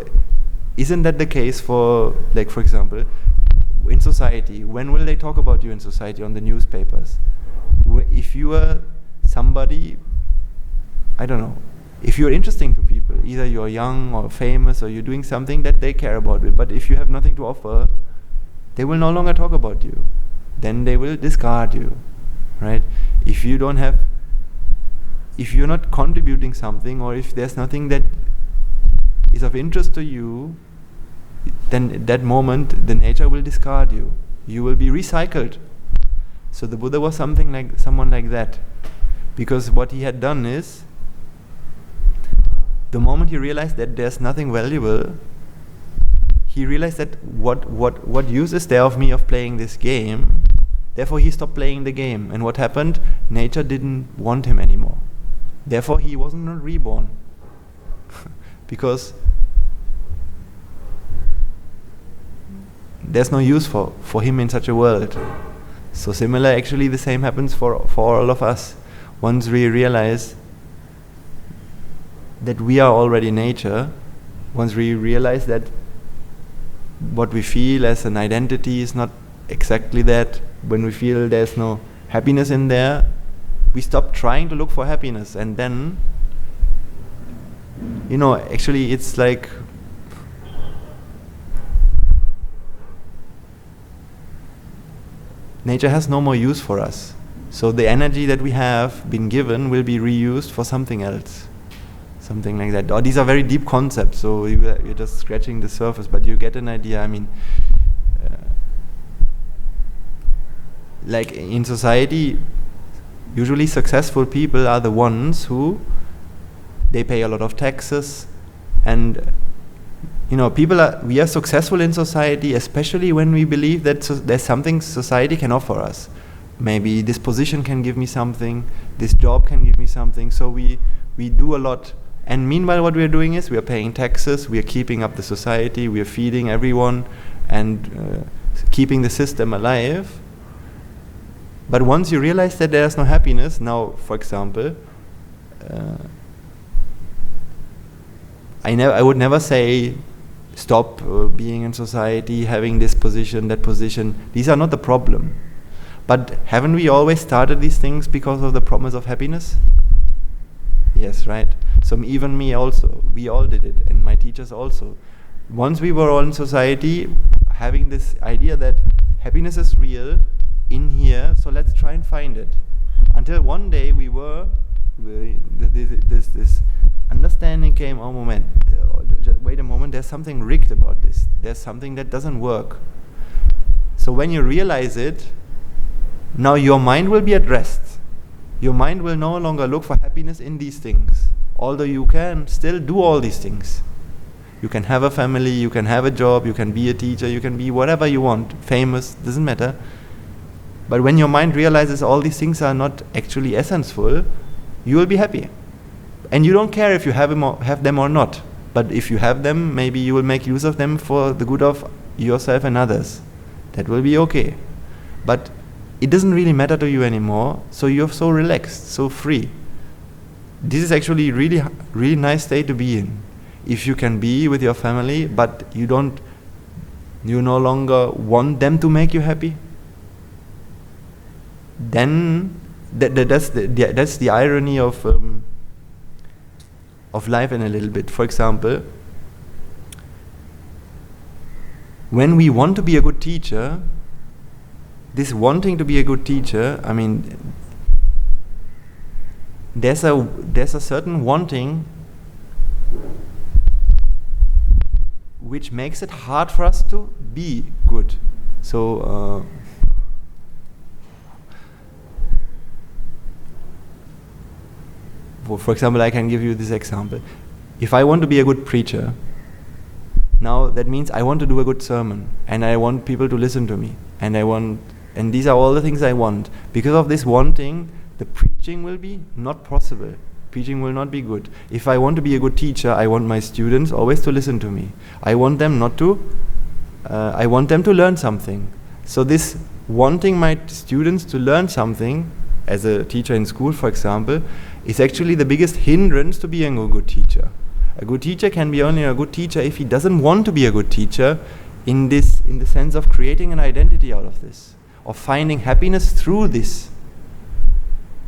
isn't that the case for example, in society? When will they talk about you in society on the newspapers? If you are somebody, I don't know, if you're interesting to people, either you're young or famous or you're doing something that they care about it, but if you have nothing to offer, they will no longer talk about you. Then they will discard you, right? If you're not contributing something, or if there's nothing that is of interest to you, then at that moment the nature will discard you. You will be recycled. So the Buddha was someone like that, because what he had done is, the moment he realized that there's nothing valuable, he realized that what use is there of me of playing this game? Therefore he stopped playing the game. And what happened? Nature didn't want him anymore. Therefore he wasn't reborn. Because there's no use for him in such a world. So similar, actually the same happens for all of us. Once we realize that we are already nature, once we realize that what we feel as an identity is not exactly that, when we feel there's no happiness in there, we stop trying to look for happiness. And then, actually it's like nature has no more use for us. So the energy that we have been given will be reused for something else. Something like that. Or these are very deep concepts, so you're just scratching the surface, but you get an idea. I mean, like in society, usually successful people are the ones who they pay a lot of taxes, and we are successful in society, especially when we believe that there's something society can offer us. Maybe this position can give me something, this job can give me something, so we do a lot. And meanwhile what we are doing is we are paying taxes, we are keeping up the society, we are feeding everyone and keeping the system alive. But once you realize that there's no happiness, now for example, I would never say stop being in society, having this position, that position. These are not the problem. But haven't we always started these things because of the promise of happiness? Yes, right? So even me also, we all did it, and my teachers also. Once we were all in society, having this idea that happiness is real in here, so let's try and find it. Until one day this understanding came, wait a moment, there's something rigged about this. There's something that doesn't work. So when you realize it, now your mind will be at rest. Your mind will no longer look for happiness in these things. Although you can still do all these things. You can have a family, you can have a job, you can be a teacher, you can be whatever you want, famous, doesn't matter. But when your mind realizes all these things are not actually essential, you will be happy. And you don't care if you have them or not. But if you have them, maybe you will make use of them for the good of yourself and others. That will be okay. But it doesn't really matter to you anymore, so you're so relaxed, so free. This is actually really, really nice state to be in. If you can be with your family, but you no longer want them to make you happy, then that's the irony of life in a little bit. For example, when we want to be a good teacher, this wanting to be a good teacher, I mean, there's a certain wanting which makes it hard for us to be good. So for example, I can give you this example. If I want to be a good preacher, now that means I want to do a good sermon, and I want people to listen to me, and these are all the things I want. Because of this wanting, the preaching will be not possible. Preaching will not be good. If I want to be a good teacher, I want my students always to listen to me. I want them I want them to learn something. So this wanting my students to learn something, as a teacher in school, for example, is actually the biggest hindrance to being a good teacher. A good teacher can be only a good teacher if he doesn't want to be a good teacher in the sense of creating an identity out of this, of finding happiness through this.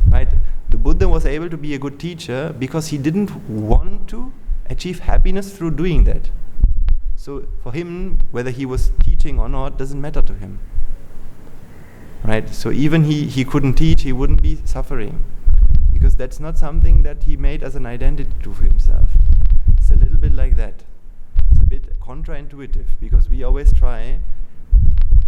Right? The Buddha was able to be a good teacher because he didn't want to achieve happiness through doing that. So for him, whether he was teaching or not doesn't matter to him. Right? So even he couldn't teach, he wouldn't be suffering, because that's not something that he made as an identity to himself. It's a little bit like that. It's a bit counterintuitive, because we always try,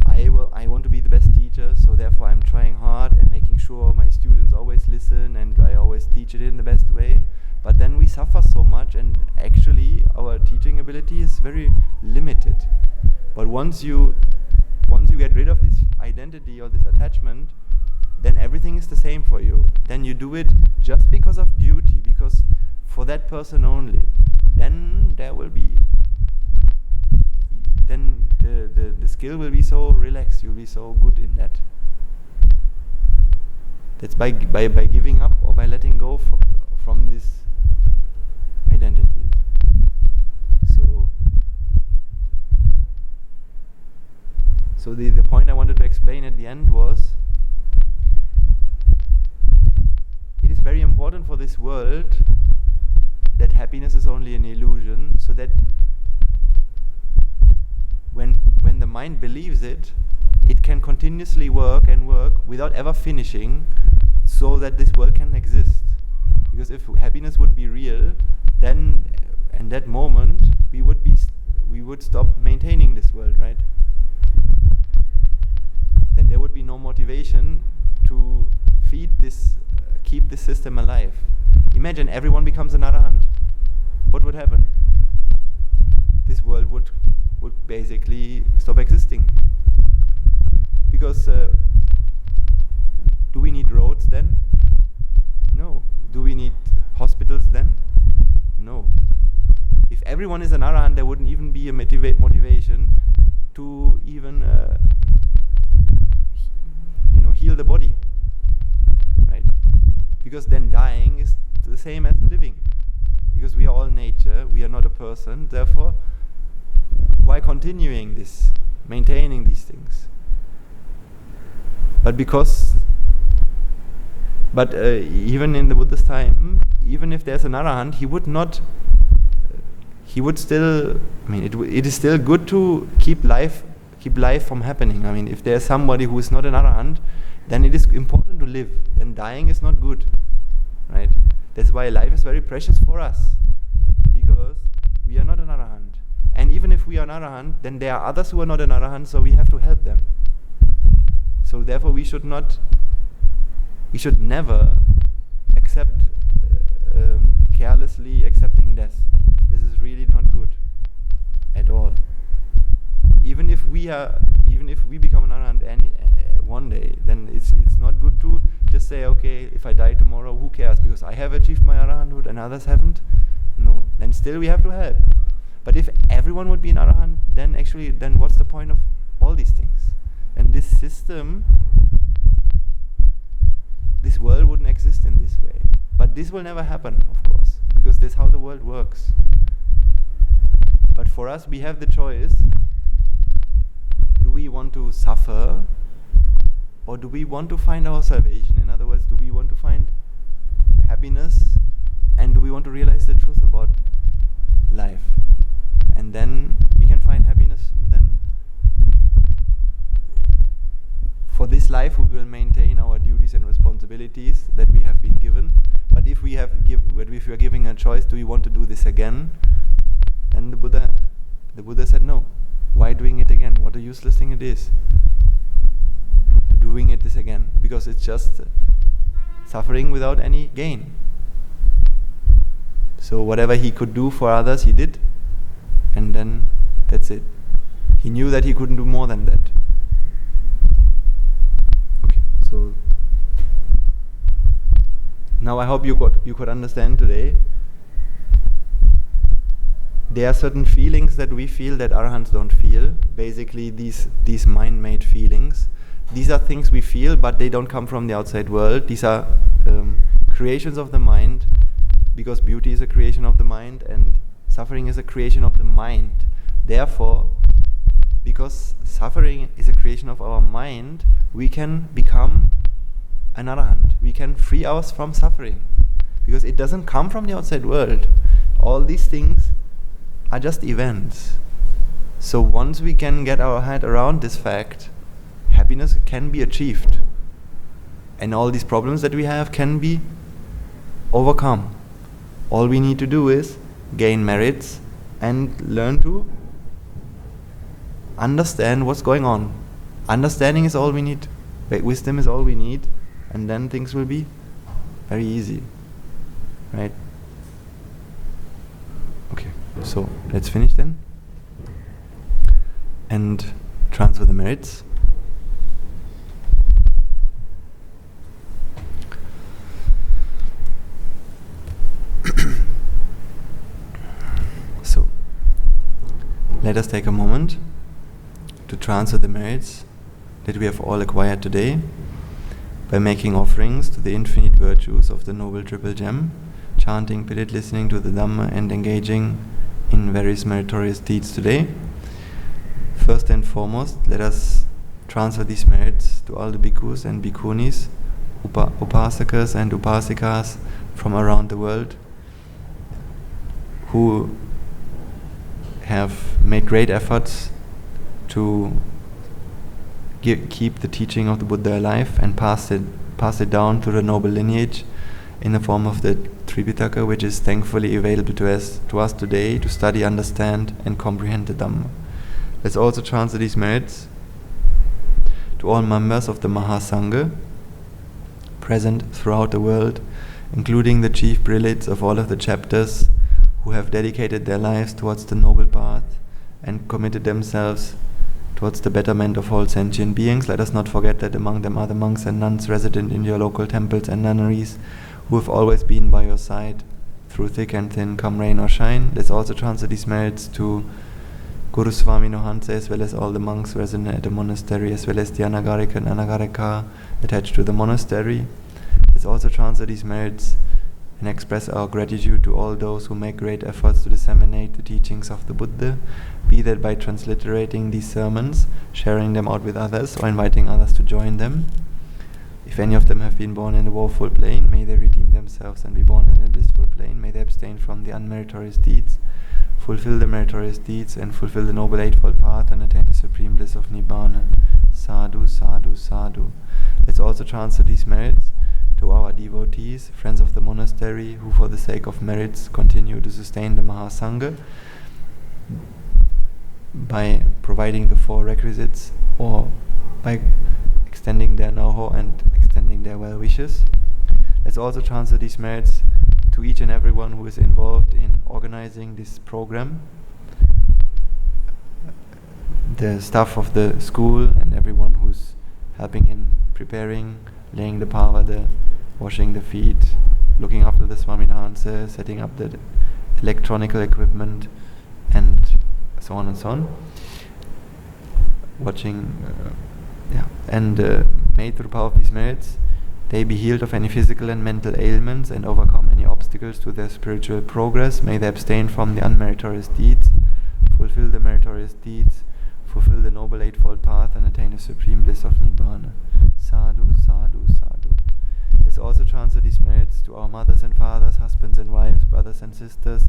I want to be the best teacher, so therefore I'm trying hard and making sure my students always listen and I always teach it in the best way. But then we suffer so much, and actually our teaching ability is very limited. But once you get rid of this identity or this attachment, then everything is the same for you. Then you do it just because of duty, because for that person only. Then there will be, then the skill will be so relaxed, you'll be so good in that. That's by giving up or by letting go from this identity. So the point I wanted to explain at the end was, it is very important for this world that happiness is only an illusion, so that when the mind believes it, it can continuously work and work without ever finishing, so that this world can exist. Because if happiness would be real, then in that moment we would stop maintaining this world, right? Then there would be no motivation to feed this, keep this system alive. Imagine everyone becomes an arahant. What would happen? This world would basically stop existing. Because do we need roads then? No. Do we need hospitals then? No. If everyone is an arahant, there wouldn't even be a motivation to even heal the body, right? Because then dying is the same as living. Because we are all nature, we are not a person. Therefore, why continuing this, maintaining these things? But even in the Buddhist time, even if there's an arahant, he would still, it is still good to keep life from happening. If there's somebody who is not an arahant, then it is important to live. Then dying is not good, right? That's why life is very precious for us, because we are not an arahant. And even if we are an arahant, then there are others who are not an arahant, so we have to help them. So therefore we should never accept carelessly accepting death. This is really not good at all. Even if we become an arahant one day, then it's not good to just say, okay, if I die tomorrow, who cares? Because I have achieved my arahanthood and others haven't. No, then still we have to help. But if everyone would be an arahant, then what's the point of all these things? And this system, this world wouldn't exist in this way. But this will never happen, of course, because this is how the world works. But for us, we have the choice. Do we want to suffer, or do we want to find our salvation? In other words, do we want to find happiness, and do we want to realize the truth about life? And then we can find happiness, and then for this life we will maintain our duties and responsibilities that we have been given. But if we are giving a choice, do we want to do this again? Then the Buddha said no. Why doing it again? What a useless thing it is. Doing it this again, because it's just suffering without any gain. So whatever he could do for others, he did, and then that's it. He knew that he couldn't do more than that. Okay, so now I hope you could understand today. There are certain feelings that we feel that arahants don't feel. Basically, these mind-made feelings. These are things we feel, but they don't come from the outside world. These are creations of the mind, because beauty is a creation of the mind and suffering is a creation of the mind. Therefore, because suffering is a creation of our mind, we can become an arahant. We can free us from suffering, because it doesn't come from the outside world. All these things are just events. So once we can get our head around this fact, happiness can be achieved, and all these problems that we have can be overcome. All we need to do is gain merits and learn to understand what's going on. Understanding is all we need. Wisdom is all we need, and then things will be Very easy, right? Okay, so let's finish then. And transfer the merits. So, let us take a moment to transfer the merits that we have all acquired today by making offerings to the infinite virtues of the Noble Triple Gem, chanting, Pirit, listening to the Dhamma, and engaging in various meritorious deeds today. First and foremost, let us transfer these merits to all the bhikkhus and bhikkhunis, upasakas and upasikas from around the world who have made great efforts to keep the teaching of the Buddha alive and pass it down to the noble lineage in the form of the Tripitaka, which is thankfully available to us today to study, understand, and comprehend the Dhamma. Let's also transfer these merits to all members of the Mahasangha present throughout the world, including the chief prelates of all of the chapters who have dedicated their lives towards the noble path and committed themselves towards the betterment of all sentient beings. Let us not forget that among them are the monks and nuns resident in your local temples and nunneries who have always been by your side through thick and thin, come rain or shine. Let's also transfer these merits to Guru Swami Nohanse, as well as all the monks resident at the monastery, as well as the Anagarika and Anagarika attached to the monastery. Let's also transfer these merits and express our gratitude to all those who make great efforts to disseminate the teachings of the Buddha, be that by transliterating these sermons, sharing them out with others, or inviting others to join them. If any of them have been born in a woeful plane, may they redeem themselves and be born in a blissful plane. May they abstain from the unmeritorious deeds, fulfill the meritorious deeds, and fulfill the Noble Eightfold Path, and attain the supreme bliss of Nibbāna. Sadhu, sadhu, sadhu. Let's also transfer these merits to our devotees, friends of the monastery, who for the sake of merits continue to sustain the Mahasangha by providing the 4 requisites, or by extending their know-how and extending their well wishes. Let's also transfer these merits to each and everyone who is involved in organizing this program, the staff of the school and everyone who's helping in preparing, laying the pavada, washing the feet, looking after the Swaminathansa, setting up the electronical equipment, and so on and so on. May through the power of these merits they be healed of any physical and mental ailments and overcome any obstacles to their spiritual progress. May they abstain from the unmeritorious deeds, fulfill the meritorious deeds, fulfill the Noble Eightfold Path, and attain the supreme bliss of Nibbāna. Sadhu, sadhu, sadhu. Let's also transfer these merits to our mothers and fathers, husbands and wives, brothers and sisters,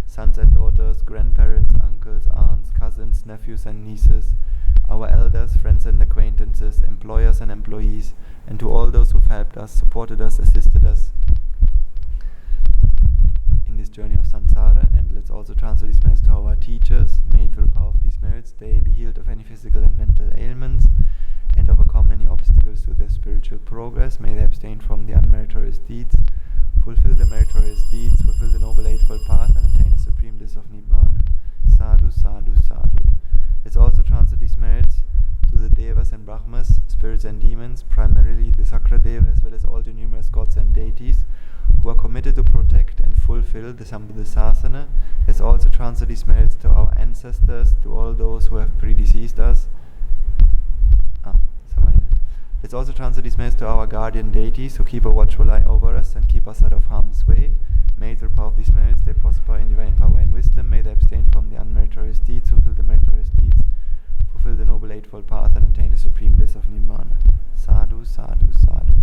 sons and daughters, grandparents, uncles, aunts, cousins, nephews and nieces, our elders, friends and acquaintances, employers and employees, and to all those who've helped us, supported us, assisted us in this journey of samsara. And let's also transfer these merits to our teachers. May through the power of these merits they be healed of any physical and mental ailments and overcome any obstacles to their spiritual progress. May they abstain from the unmeritorious deeds, fulfill the meritorious deeds, fulfill the Noble Eightfold Path, and attain the supreme bliss of Nibbāna. Sadhu, sadhu, sadhu. Let's also transfer these merits to the Devas and Brahmas, spirits and demons, primarily the Sakradeva, as well as all the numerous gods and deities who are committed to protect and fulfill the Sambuddhasasana. Let's also transfer these merits to our ancestors, to all those who have predeceased us. Let's also transfer these merits to our guardian deities who keep a watchful eye over us and keep us out of harm's way. May through the power of these merits they prosper in divine power and wisdom. May they abstain from the unmeritorious deeds, fulfill the meritorious deeds, fulfill the Noble Eightfold Path, and attain the supreme bliss of Nibbāna. Sadhu, sadhu, sadhu.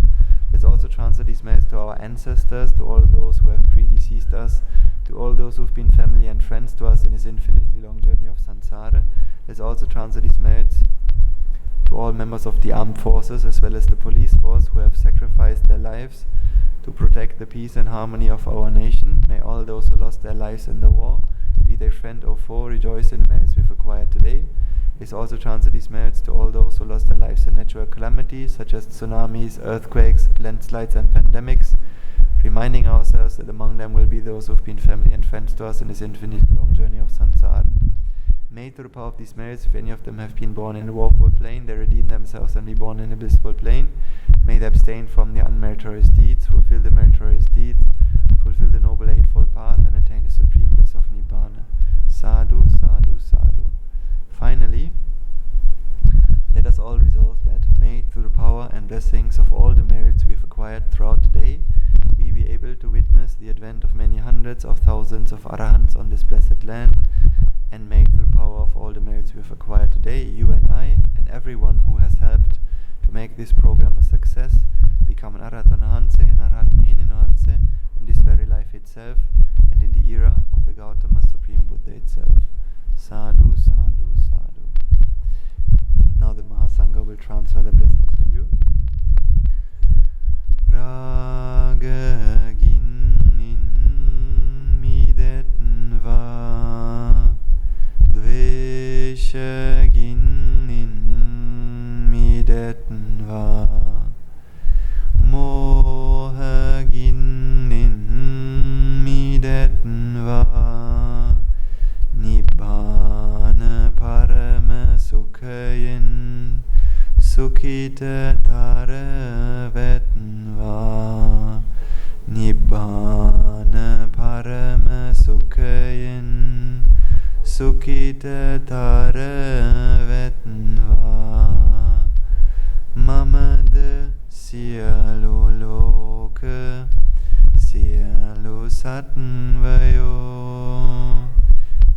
Let's also transfer these merits to our ancestors, to all those who have predeceased us, to all those who've been family and friends to us in this infinitely long journey of samsara. Let's also transfer these merits to all members of the armed forces as well as the police force who have sacrificed their lives to protect the peace and harmony of our nation. May all those who lost their lives in the war, be they friend or foe, rejoice in the merits we've acquired today. Let's also transfer these merits to all those who lost their lives in natural calamities such as tsunamis, earthquakes, landslides and pandemics. reminding ourselves that among them will be those who have been family and friends to us in this infinite long journey of samsara. May through the power of these merits, if any of them have been born in a woeful plane, they redeem themselves and be born in a blissful plane. May they abstain from the unmeritorious deeds, fulfill the meritorious deeds, fulfill the noble eightfold path, and attain the supreme bliss of Nibbāna. Sadhu, sadhu, sadhu. Finally, let us all resolve that, may through the power and blessings of all the merits we have acquired throughout the day, we be able to witness the advent of many hundreds of thousands of arahants on this blessed land, and may through the power of all the merits we have acquired today, you and I, and everyone who has helped to make this program a success, become an Arahatanahanse and Arahat Mahinihanse in this very life itself, and in the era of the Gautama Supreme Buddha itself. Sadhu, sadhu, sadhu. Now the Mahasangha will transfer the blessings to you. Raga ginin midetnva, dvesha ginin midetnva, moha ginin midetnva, Nibbāna parama sukhayin sukhita taravetnva. Nibbāna parama sukhayin sukhita taravetnva. Mamada siyalu loka siyalu satnvayo.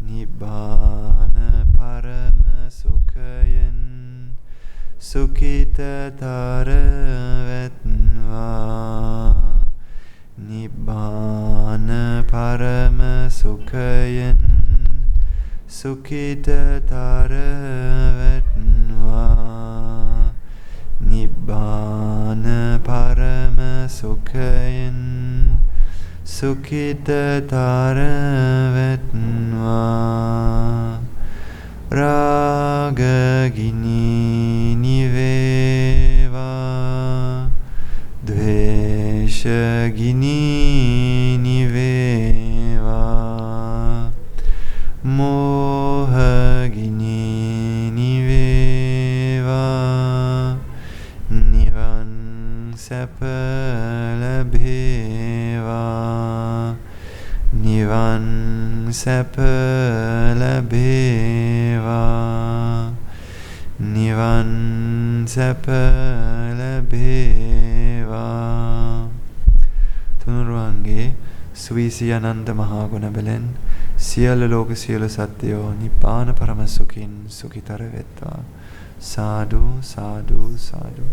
Nibbāna parama sukhayin sukhita taravetnva. Nibbāna parama sukhayin sukhita taravetnva. Nibbāna parama sukhayin sukhita taravetnva. Raga gini niveva, dvesha gini niveva, moha gini niveva, nivan sapalabheva, nivan sapalabheva, nivan sapalabheva. Tunurvange Suisi Ananda Mahaguna Belen Siala Loka Siala Satyo Nibbāna Paramasukhin Sukhitaravetva. Sadhu, sadhu, sadhu.